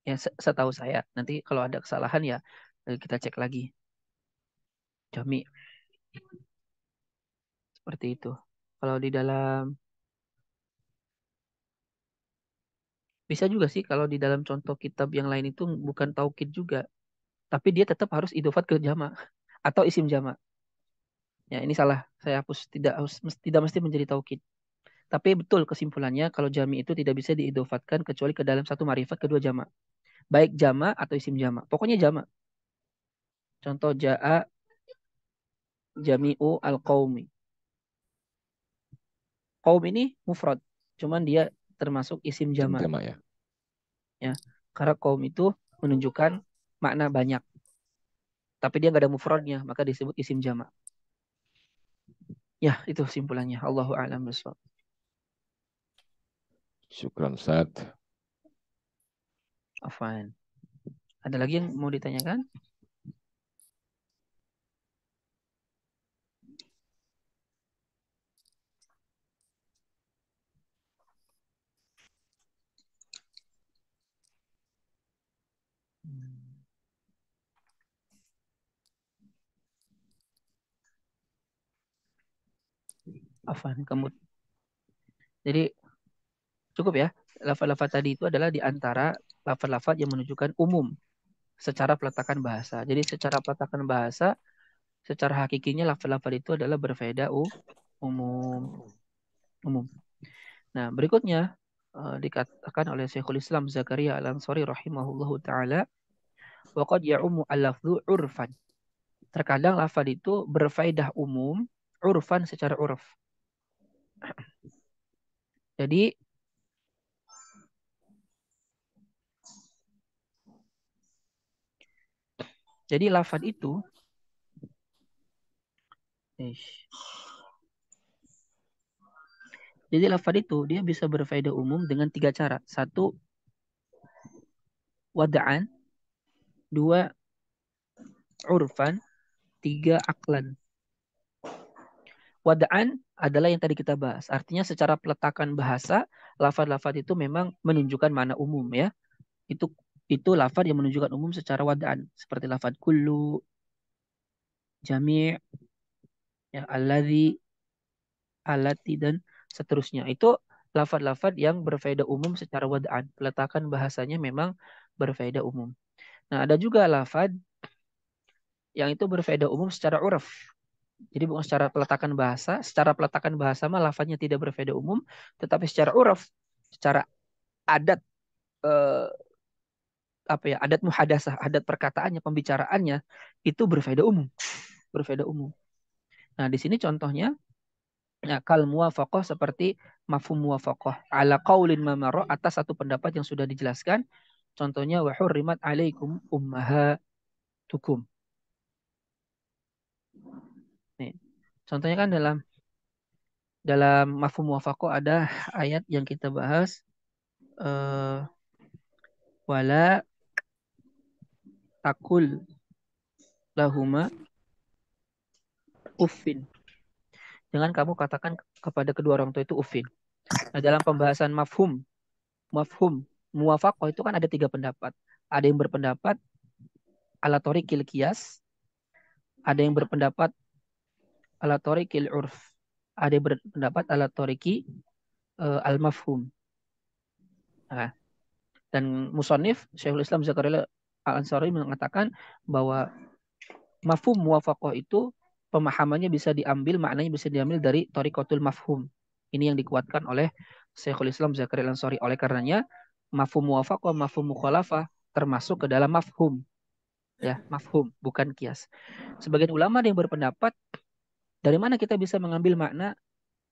S1: Ya, setahu saya. Nanti kalau ada kesalahan ya kita cek lagi. Jami seperti itu. Kalau di dalam bisa juga sih kalau di dalam contoh kitab yang lain itu bukan taukid juga, tapi dia tetap harus idofat ke jama atau isim jama. Ya, ini salah. Saya hapus, tidak mesti menjadi taukid. Tapi betul kesimpulannya kalau jami itu tidak bisa diidofatkan kecuali ke dalam satu marifat kedua jama. Baik jama atau isim jama. Pokoknya jama. Contoh jaa jami'u al-qaumi. Qaum ini mufrad. Cuman dia termasuk isim
S3: Jam
S1: jama,
S3: jamak ya.
S1: ya. Karena qaum itu menunjukkan makna banyak. Tapi dia nggak ada mufradnya, maka disebut isim jama. Ya, itu simpulannya. Allahu a'lam bishawab.
S3: Syukran Ustadz.
S1: Afwan. Ada lagi yang mau ditanyakan? Afwan, kamu. Jadi cukup ya. Lafaz-lafaz tadi itu adalah di antara lafaz-lafaz yang menunjukkan umum secara peletakan bahasa. Jadi secara peletakan bahasa, secara hakikinya lafaz-lafaz itu adalah berfaedah umum. Umum. Nah, berikutnya dikatakan oleh Syekhul Islam Zakaria Al-Ansari rahimahullahu taala, wa qad ya'ummu al-lafdhu urfan. Terkadang lafaz itu berfaedah umum urfan secara urf. Jadi lafaz itu jadi lafaz itu dia bisa berfaedah umum dengan tiga cara. Satu, wada'an. Dua, urfan. Tiga, aklan. Wada'an adalah yang tadi kita bahas. Artinya secara peletakan bahasa, lafaz-lafaz itu memang menunjukkan mana umum, ya. Itu lafaz yang menunjukkan umum secara wada'an. Seperti lafaz kullu, jami', ya, alladzi, alati, dan seterusnya. Itu lafaz-lafaz yang berfaedah umum secara wada'an. Peletakan bahasanya memang berfaedah umum. Nah, ada juga lafad yang itu berfaedah umum secara uraf. Jadi bukan secara peletakan bahasa. Secara peletakan bahasa mah lafadznya tidak berfaedah umum, tetapi secara uraf, secara adat eh, adat muhadasah, adat perkataannya, pembicaraannya itu berfaedah umum, berfaedah umum. Nah, di sini contohnya ya, kal muwafaqah seperti mafhum muwafaqah ala qaulin mamaro atas satu pendapat yang sudah dijelaskan. Contohnya wa hurrimat alaikum ummahatukum. Nih, contohnya kan dalam mafhum muwafaqah ada ayat yang kita bahas eh, wala takul lahuma uffin. Jangan kamu katakan kepada kedua orang tua itu uffin. Nah, dalam pembahasan mafhum muwafaqah itu kan ada 3 pendapat. Ada yang berpendapat ala tariqil qiyas, ada yang berpendapat ala tariqil urf, ada yang berpendapat ala tariqi al-mafhum. Nah, dan musannif Syekhul Islam Zakaria Al-Ansari mengatakan bahwa mafhum muwafaqah itu pemahamannya bisa diambil, maknanya bisa diambil dari tariqatul mafhum. Ini yang dikuatkan oleh Syekhul Islam Zakaria Al-Ansari. Oleh karenanya mafhum muwafaqah, mafhum mukhalafah termasuk ke dalam mafhum. Ya, mafhum, bukan kias. Sebagian ulama yang berpendapat dari mana kita bisa mengambil makna.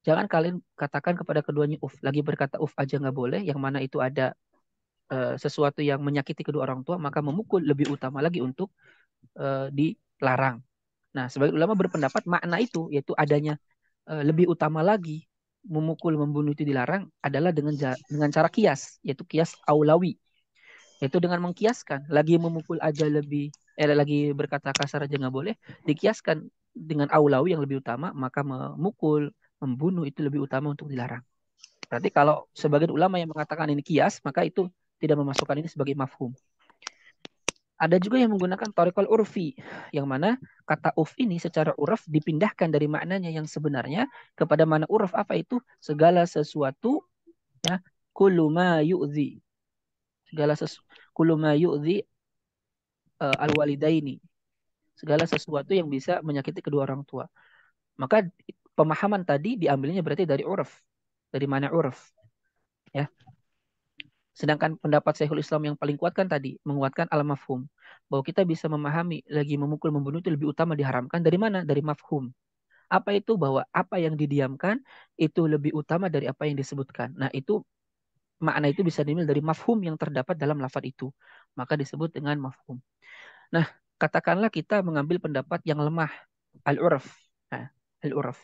S1: Jangan kalian katakan kepada keduanya uf. Lagi berkata uf aja nggak boleh. Yang mana itu ada sesuatu yang menyakiti kedua orang tua, maka memukul lebih utama lagi untuk dilarang. Nah, sebagian ulama berpendapat makna itu, yaitu adanya lebih utama lagi memukul, membunuh itu dilarang adalah dengan cara kias, yaitu kias aulawi. Yaitu dengan mengkiaskan, lagi memukul aja lagi berkata kasar aja nggak boleh, dikiaskan dengan aulawi yang lebih utama, maka memukul, membunuh itu lebih utama untuk dilarang. Berarti kalau sebagian ulama yang mengatakan ini kias, maka itu tidak memasukkan ini sebagai mafhum. Ada juga yang menggunakan tariqal urfi, yang mana kata uf ini secara uraf dipindahkan dari maknanya yang sebenarnya kepada mana uraf apa itu? Segala sesuatu, ya, kullu ma yu'zi. Kullu ma yu'zi al-walidaini. Segala sesuatu yang bisa menyakiti kedua orang tua. Maka pemahaman tadi diambilnya berarti dari uraf. Dari mana uraf? Ya. Sedangkan pendapat Syekhul Islam yang paling kuat kan tadi menguatkan al-mafhum, bahwa kita bisa memahami lagi memukul membunuh itu lebih utama diharamkan dari mana? Dari mafhum. Apa itu? Bahwa apa yang didiamkan itu lebih utama dari apa yang disebutkan. Nah, itu makna itu bisa diambil dari mafhum yang terdapat dalam lafaz itu. Maka disebut dengan mafhum. Nah, katakanlah kita mengambil pendapat yang lemah, al-uraf. Nah, al-uraf.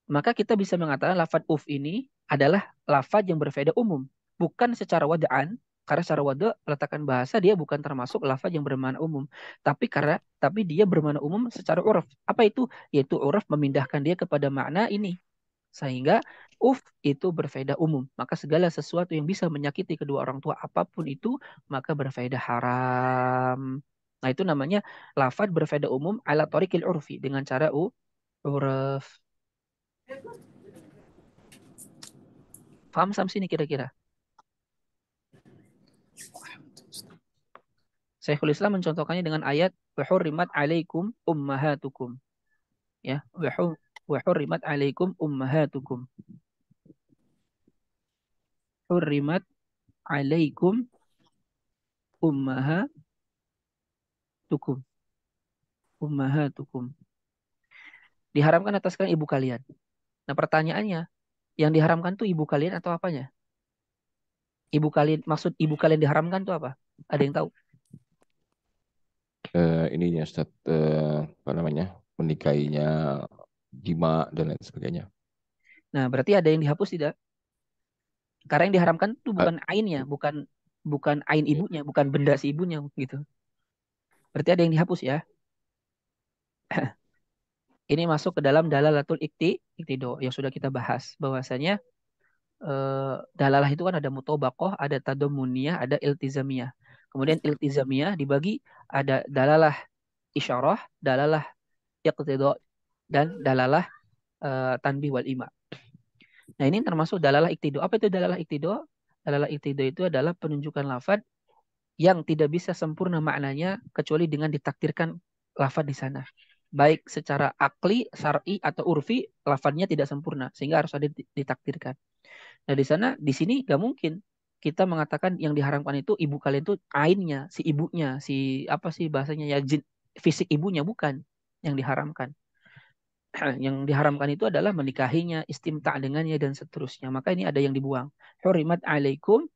S1: Maka kita bisa mengatakan lafaz uf ini adalah lafaz yang berfaedah umum, bukan secara wada'an, karena secara wada peletakan bahasa dia bukan termasuk lafaz yang bermakna umum, tapi dia bermakna umum secara uraf. Apa itu? Yaitu uraf memindahkan dia kepada makna ini. Sehingga uf itu berfaedah umum. Maka segala sesuatu yang bisa menyakiti kedua orang tua apapun itu maka berfaedah haram. Nah, itu namanya lafaz berfaedah umum ala tariqil urfi, dengan cara uraf. Paham sampai sini kira-kira? Syekhul Islam mencontohkannya dengan ayat wa hurrimat alaikum ummahatukum. Ya, wa hurrimat alaikum ummahatukum. Hurrimat alaikum ummahatukum. Ummahatukum. Diharamkan atas kalian ibu kalian. Nah, pertanyaannya, yang diharamkan tuh ibu kalian atau apanya? Ibu kalian, maksud ibu kalian diharamkan tuh apa? Ada yang tahu?
S3: Ininya Ustaz, apa namanya, menikahinya, jima dan lain sebagainya.
S1: Nah, berarti ada yang dihapus tidak? Karena yang diharamkan itu
S3: Ah,
S1: bukan ainnya, bukan ain ibunya, bukan benda si ibunya gitu. Berarti ada yang dihapus ya. Ini masuk ke dalam dalalatul iktido yang sudah kita bahas, bahwasanya dalalah itu kan ada mutobaqoh, ada tadomuniyah, ada iltizamiyah. Kemudian iltizamiyah dibagi ada dalalah isyarah, dalalah iqtido, dan dalalah tanbih wal ima. Nah, ini termasuk dalalah iktido. Apa itu dalalah iktido? Dalalah iktido itu adalah penunjukan lafaz yang tidak bisa sempurna maknanya kecuali dengan ditakdirkan lafaz di sana. Baik secara akli, syar'i atau urfi, lafaznya tidak sempurna sehingga harus ada ditakdirkan. Nah, di sini gak mungkin kita mengatakan yang diharamkan itu ibu kalian itu ainnya, si ibunya, si apa sih bahasanya ya fisik ibunya bukan yang diharamkan. Yang diharamkan itu adalah menikahinya, istimta dengannya dan seterusnya. Maka ini ada yang dibuang. Hurimat alaikum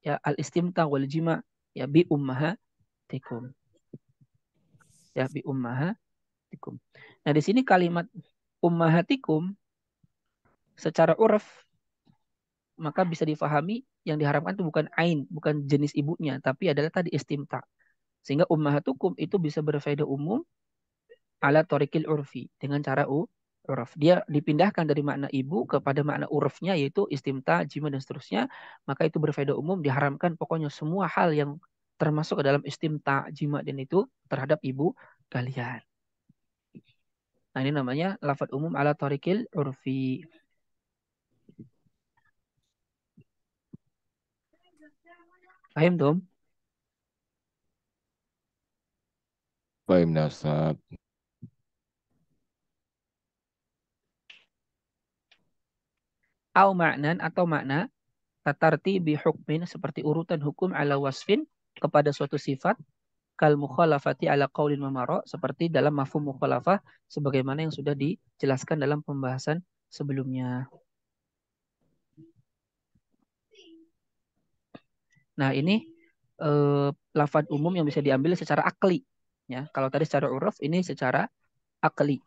S1: ya al istimta wal jima ya bi ummahatikum. Ya bi ummahatikum. Nah, di sini kalimat ummahatikum secara uraf maka bisa difahami yang diharamkan itu bukan ain, bukan jenis ibunya, tapi adalah tadi istimta. Sehingga ummahatukum itu bisa berfaedah umum ala torikil urfi dengan cara uraf. Dia dipindahkan dari makna ibu kepada makna urufnya yaitu istimta, jima dan seterusnya. Maka itu berfaedah umum diharamkan pokoknya semua hal yang termasuk ke dalam istimta, jima dan itu terhadap ibu kalian. Nah, ini namanya lafadz umum ala torikil urfi. Paham dong?
S3: Baik, Ustaz.
S1: Au maknan atau makna tatarti bi hukmin seperti urutan hukum ala wasfin kepada suatu sifat kal mukhalafati ala qaulin mamaro seperti dalam mafhum mukhalafah sebagaimana yang sudah dijelaskan dalam pembahasan sebelumnya. Nah, ini lafaz umum yang bisa diambil secara akli ya. Kalau tadi secara uruf, ini secara akli.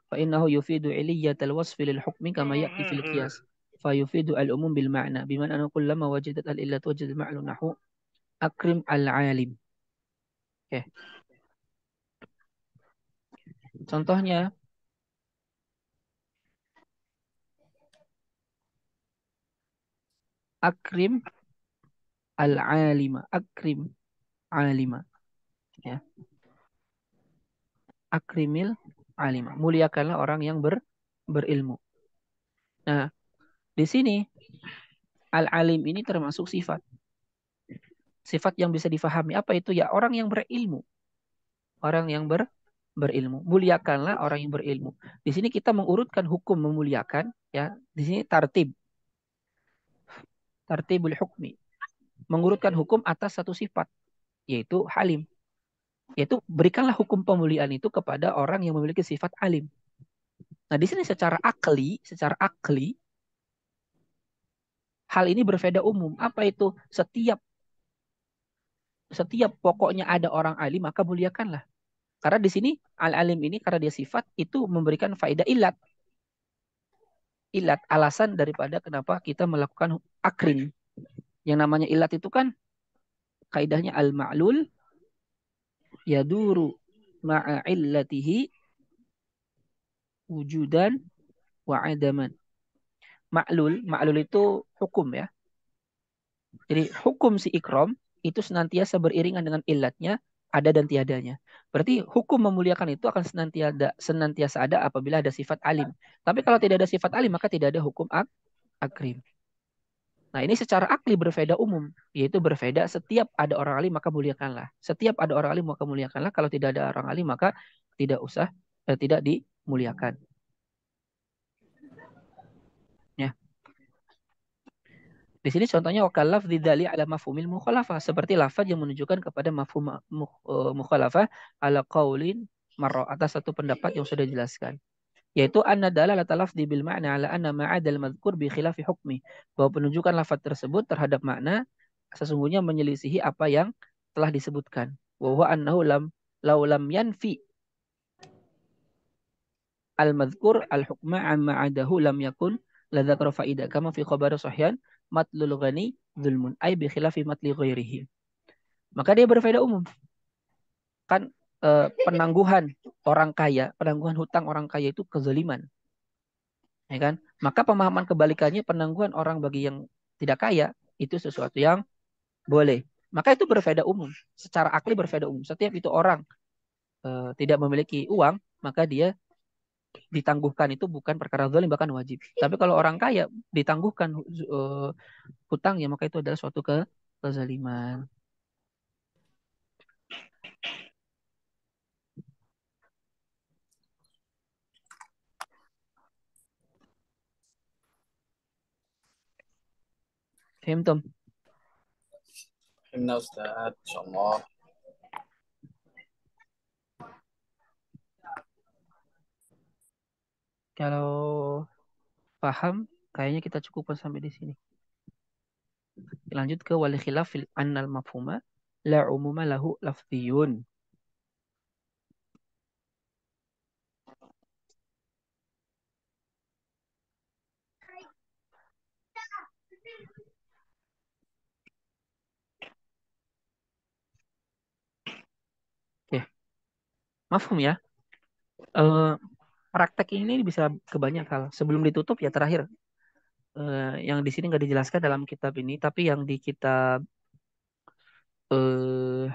S1: Fa innahu yufidu iliyatal wasfi lil hukmi kama ya'ti fil qiyas. Fa yufidu al umum bil ma'na biman anna kullama wajadat al illat wajad ma'lu nahu akrim al alim. Oke. Contohnya akrim al alima, akrim alima ya. Akrimil alima. Muliakanlah orang yang berilmu. Nah, di sini al-alim ini termasuk sifat. Sifat yang bisa difahami. Apa itu? Ya orang yang berilmu. Orang yang berilmu. Muliakanlah orang yang berilmu. Di sini kita mengurutkan hukum memuliakan. Ya, di sini tartib. Tartibul hukmi. Mengurutkan hukum atas satu sifat. Yaitu halim. Yaitu berikanlah hukum pemuliaan itu kepada orang yang memiliki sifat alim. Nah, di sini secara akli, hal ini berbeda umum. Apa itu? Setiap pokoknya ada orang alim, maka muliakanlah. Karena di sini al-alim ini karena dia sifat itu memberikan faedah ilat. Ilat alasan daripada kenapa kita melakukan akrim. Yang namanya ilat itu kan kaidahnya al-ma'lul yaduru ma'a illatihi wujudan wa adaman. Ma'lul itu hukum ya. Jadi hukum si ikram itu senantiasa beriringan dengan ilatnya ada dan tiadanya. Berarti hukum memuliakan itu akan senantiasa ada apabila ada sifat alim. Tapi kalau tidak ada sifat alim maka tidak ada hukum akrim. Nah, ini secara akli berbeda umum, yaitu berbeda setiap ada orang alim maka muliakanlah. Setiap ada orang alim maka muliakanlah, kalau tidak ada orang alim maka tidak dimuliakan. Ya. Di sini contohnya wakal lafzi dali ala mafhumil mukhalafah, seperti lafaz yang menunjukkan kepada mafhum mukhalafah ala qaulin marra atas satu pendapat yang sudah dijelaskan. Yaitu anna dalalata lafzi bil ma'na ala anna ma'adal madhkur bi khilafi hukmi. Bahwa penunjukan lafaz tersebut terhadap makna sesungguhnya menyelisihi apa yang telah disebutkan. Wa huwa annahu law lam yanfi al madhkur al hukma amma adahu lam yakun la dzakara faida kama fi khabar sahyan matlul ghani dzulmun ay bi khilafi matli ghairihi. Maka dia berfaedah umum. Kan penangguhan penangguhan hutang orang kaya itu kezaliman. Ya kan? Maka pemahaman kebalikannya penangguhan orang bagi yang tidak kaya itu sesuatu yang boleh. Maka itu berfaedah umum. Secara akli berfaedah umum. Setiap itu orang tidak memiliki uang, maka dia ditangguhkan itu bukan perkara zalim bahkan wajib. Tapi kalau orang kaya ditangguhkan hutangnya maka itu adalah suatu kezaliman. Faham, Tom?
S2: Fahimna Ustaz, insyaallah.
S1: Kalau paham, kayaknya kita cukupkan sampai di sini. Lanjut ke wal khilaf fil annal mafhuma la umuma lahu lafziyun. Oke, mafhum ya. Eh, praktek ini bisa ke banyak hal. Sebelum ditutup ya terakhir, yang di sini nggak dijelaskan dalam kitab ini, tapi yang di kitab eh,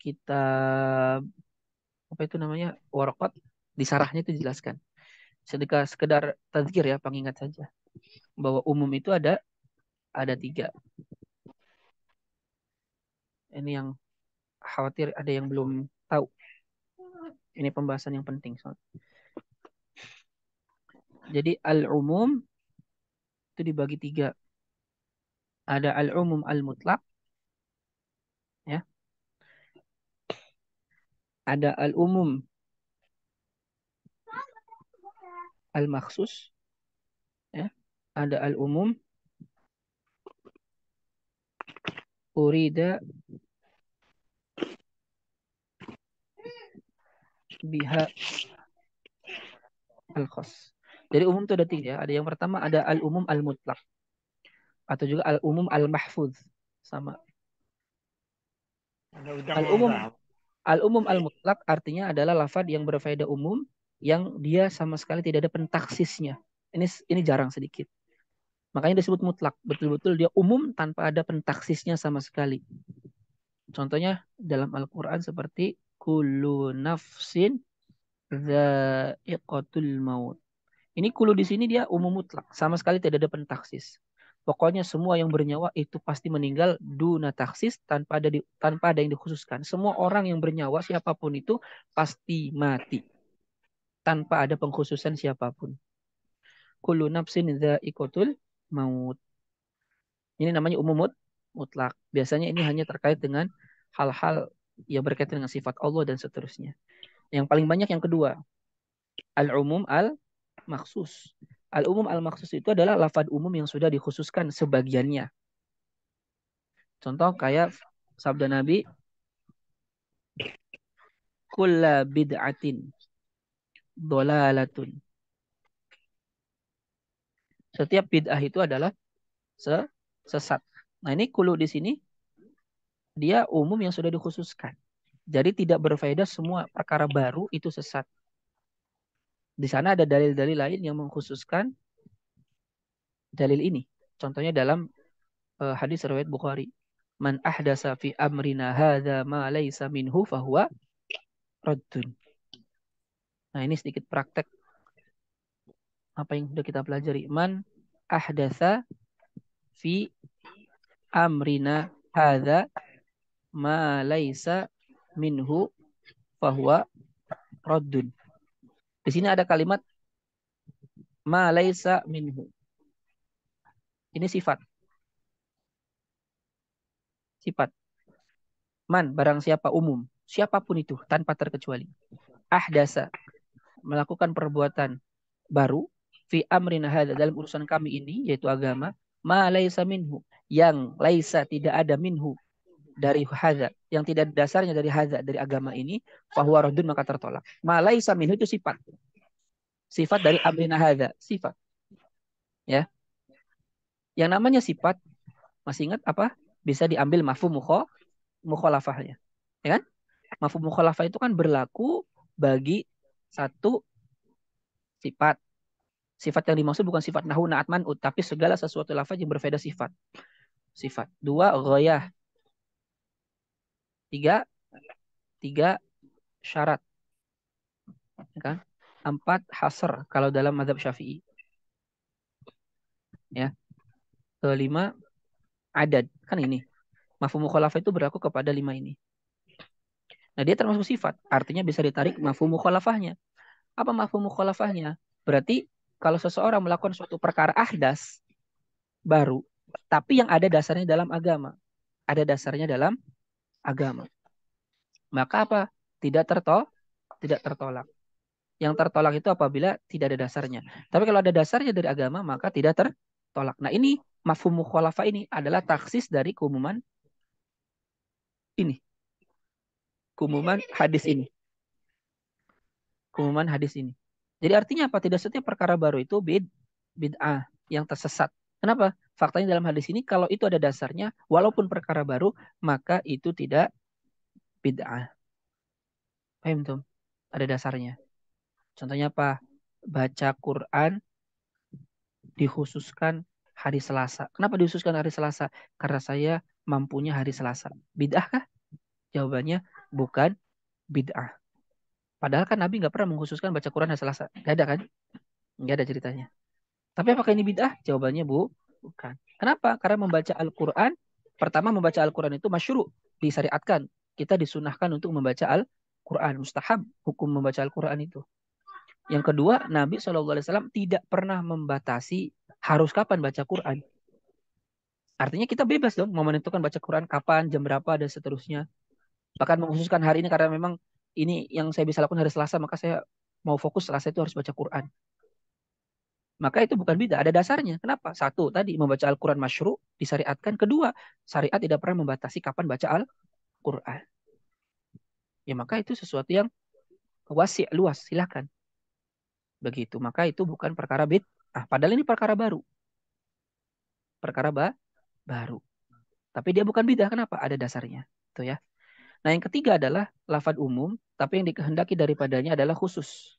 S1: kitab apa itu namanya, Waraqat, di sarahnya itu dijelaskan. Sedekah sekedar tadzkir ya, pengingat saja bahwa umum itu ada tiga. Ini yang khawatir ada yang belum tahu. Ini pembahasan yang penting soalnya. Jadi al-umum itu dibagi tiga. Ada al-umum al-mutlak, ya. Ada al-umum al-maksus, ya. Ada al-umum urida biha al-khas. Jadi umum itu ada tiga. Ada yang pertama ada al-umum al-mutlak atau juga al-umum al-mahfuz. Sama. Al-umum al-umum al-mutlak artinya adalah lafaz yang berfaedah umum yang dia sama sekali tidak ada pentaksisnya. Ini jarang sedikit. Makanya disebut mutlak. Betul-betul dia umum tanpa ada pentaksisnya sama sekali. Contohnya dalam Al-Quran seperti kullu nafsin dha'iqatul maut. Ini kulu di sini dia umum mutlak, sama sekali tidak ada pentaksis. Pokoknya semua yang bernyawa itu pasti meninggal duna taksis tanpa ada yang dikhususkan. Semua orang yang bernyawa siapapun itu pasti mati tanpa ada pengkhususan siapapun. Kullu nafsin dha'iqatul maut. Ini namanya umum mutlak. Biasanya ini hanya terkait dengan hal-hal yang berkaitan dengan sifat Allah dan seterusnya. Yang paling banyak yang kedua, al-umum al-maksus. Al-umum al-maksus itu adalah lafaz umum yang sudah dikhususkan sebagiannya. Contoh kayak sabda Nabi, kulla bid'atin dolalatun. Setiap bid'ah itu adalah sesat. Nah ini kulu di sini dia umum yang sudah dikhususkan. Jadi tidak berfaedah semua perkara baru itu sesat. Di sana ada dalil-dalil lain yang mengkhususkan dalil ini. Contohnya dalam hadis riwayat Bukhari. Man ahdasa fi amrina hadza ma laisa minhu fahuwa raddun. Nah, ini sedikit praktek apa yang sudah kita pelajari. Man ahdasa fi amrina hadza ma laisa minhu fahuwa raddun. Di sini ada kalimat ma laisa minhu. Ini sifat. Sifat. Man, barang siapa umum. Siapapun itu, tanpa terkecuali. Ahdasa, melakukan perbuatan baru. Fi amrina hadza, dalam urusan kami ini, yaitu agama. Ma laisa minhu. Yang laisa, tidak ada minhu. Dari hadza. Yang tidak ada dasarnya dari hadza, dari agama ini. Fahuwa raddun, maka tertolak. Ma laisa minhu itu sifat. Sifat dari amrina hadza. Sifat. Ya. Yang namanya sifat, masih ingat apa? Bisa diambil mafhum mukhalafahnya. Ya kan? Mafhum mukhalafah itu kan berlaku bagi satu sifat. Sifat yang dimaksud bukan sifat nahu na'at man'ut, tapi segala sesuatu lafaz yang berbeda sifat. Sifat. Dua, ghayah. Tiga syarat. Ya kan? Empat, hasr kalau dalam mazhab Syafi'i. Ya. Kelima, adad. Kan ini. Mafhum mukhalafah itu berlaku kepada 5 ini. Nah, dia termasuk sifat. Artinya bisa ditarik mafhum mukhalafahnya. Apa mafhum mukhalafahnya? Berarti kalau seseorang melakukan suatu perkara ahdas baru, tapi yang ada dasarnya dalam agama. Ada dasarnya dalam agama. Maka apa? Tidak tidak tertolak. Yang tertolak itu apabila tidak ada dasarnya. Tapi kalau ada dasarnya dari agama, maka tidak tertolak. Nah, ini mafhum mukhalafah ini adalah taksis dari keumuman ini. Keumuman hadis ini. Keumuman hadis ini. Jadi artinya apa? Tidak setiap perkara baru itu bid'ah yang tersesat. Kenapa? Faktanya dalam hadis ini kalau itu ada dasarnya, walaupun perkara baru, maka itu tidak bid'ah. Paham tuh? Ada dasarnya. Contohnya apa? Baca Quran dikhususkan hari Selasa. Kenapa dikhususkan hari Selasa? Karena saya mampunya hari Selasa. Bid'ah kah? Jawabannya bukan bid'ah. Padahal kan Nabi nggak pernah mengkhususkan baca Quran hari Selasa. Nggak ada kan? Nggak ada ceritanya. Tapi apakah ini bid'ah? Jawabannya bukan. Kenapa? Karena membaca Al-Quran, pertama membaca Al-Quran itu masyru', disyariatkan. Kita disunahkan untuk membaca Al-Quran. Mustahab hukum membaca Al-Quran itu. Yang kedua, Nabi SAW tidak pernah membatasi harus kapan baca Quran. Artinya kita bebas dong mau menentukan baca Quran kapan, jam berapa, dan seterusnya. Bahkan mengkhususkan hari ini karena memang ini yang saya bisa lakukan hari Selasa, maka saya mau fokus Selasa itu harus baca Quran. Maka itu bukan bid'ah, ada dasarnya. Kenapa? Satu, tadi membaca Al-Quran masyru' disyariatkan. Kedua, syariat tidak pernah membatasi kapan baca Al-Quran. Ya maka itu sesuatu yang wasi' luas, silakan. Begitu. Maka itu bukan perkara bid'ah. Padahal ini perkara baru. Perkara baru. Tapi dia bukan bid'ah. Kenapa? Ada dasarnya. Itu ya. Nah, yang ketiga adalah lafaz umum, tapi yang dikehendaki daripadanya adalah khusus.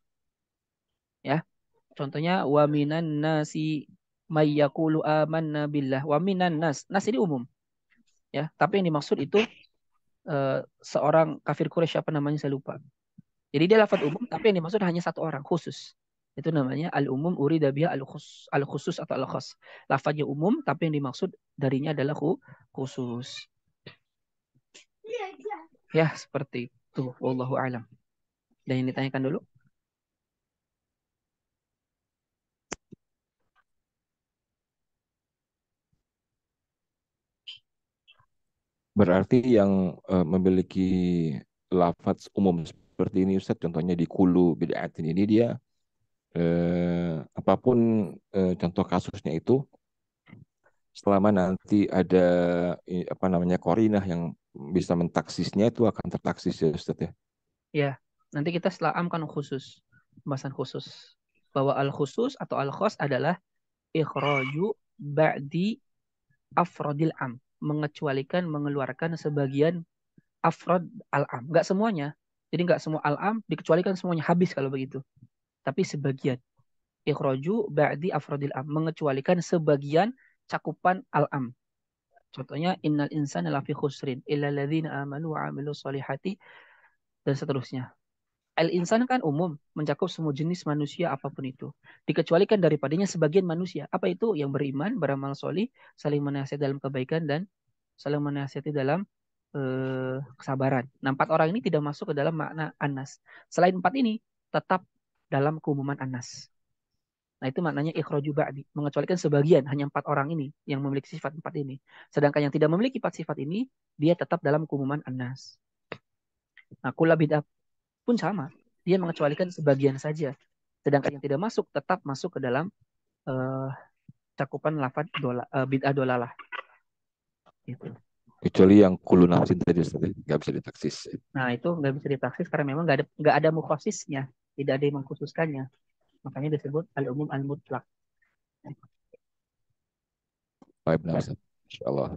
S1: Ya. Contohnya wa minan nasi may yaqulu amanna billah. Wa minan nas. Nas ini umum. Ya, tapi yang dimaksud itu seorang kafir Quraisy, apa namanya saya lupa. Jadi dia lafaz umum, tapi yang dimaksud hanya satu orang khusus. Itu namanya al-umum urida biha al-khusus atau al-khas. Lafaznya umum, tapi yang dimaksud darinya adalah khusus. Ya, seperti itu. Wallahu a'lam. Dan yang ditanyakan dulu.
S3: Berarti yang memiliki lafaz umum seperti ini Ustaz, contohnya di kulu bid'atin ini dia apapun contoh kasusnya itu, selama nanti ada apa namanya korinah yang bisa mentaksisnya, itu akan tertaksis ya Ustaz ya.
S1: Ya, nanti kita setelah am kan khusus. Pembahasan khusus. Bahwa al-khusus atau al-khas adalah ikhraju ba'di afrodil am. Mengecualikan, mengeluarkan sebagian afrod al-am. Nggak semuanya. Jadi nggak semua al-am dikecualikan semuanya habis kalau begitu. Tapi sebagian. Ikhraju ba'di afrodil am. Mengecualikan sebagian cakupan al-am. Contohnya innal insana lafi khusrin illa ladzina amanu wa amilu solihati dan seterusnya. Al-insan kan umum, mencakup semua jenis manusia apapun itu. Dikecualikan daripadanya sebagian manusia. Apa itu? Yang beriman, beramal solih, saling menasihati dalam kebaikan, dan saling menasihati dalam kesabaran. Nah, 4 orang ini tidak masuk ke dalam makna anas. Selain 4 ini, tetap dalam keumuman anas. Nah, itu maknanya ikhraju ba'di. Mengecualikan sebagian, hanya 4 orang ini yang memiliki sifat 4 ini. Sedangkan yang tidak memiliki 4 sifat ini, dia tetap dalam keumuman anas. Nah, kula bid'ah pun sama. Dia mengecualikan sebagian saja. Sedangkan yang tidak masuk tetap masuk ke dalam uh, cakupan lafaz bid'ah dolalah. Gitu.
S3: Kecuali yang kulu nafsin tadi Ustaz, nggak bisa ditaksis.
S1: Nah itu nggak bisa ditaksis karena memang nggak ada mukhasisnya, tidak ada yang mengkhususkannya. Makanya disebut al-umum al-mutlak.
S3: Baik, Ustaz. Insyaallah.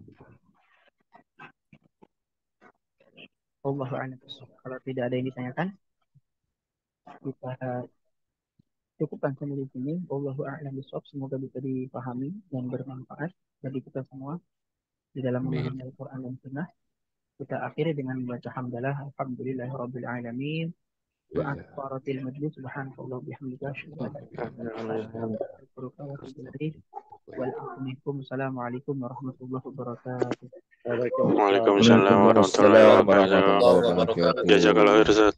S1: Allahu a'lam. Kalau tidak ada yang ditanyakan, kita cukupkan sampai di sini. Allahu a'lam bishawab. Semoga bisa dipahami dan bermanfaat bagi kita semua di dalam memahami Al-Quran dan Sunnah. Kita akhiri dengan membaca hamdalah. Alhamdulillahirabbil alamin. Wa akbaratil majlis. Subhanallahi bihamdihi. Asyhadu an la ilaha illa anta astaghfiruka wa atubu ilaik. Wal minkum. Assalamualaikum warahmatullahi wabarakatuh.
S4: Waalaikumsalam warahmatullahi
S3: Waalaikumsalam
S4: wabarakatuh.
S3: warahmatullahi
S2: Allah
S3: wabarakatuh.
S2: wabarakatuh.
S4: Jazakallah khair, Ustaz.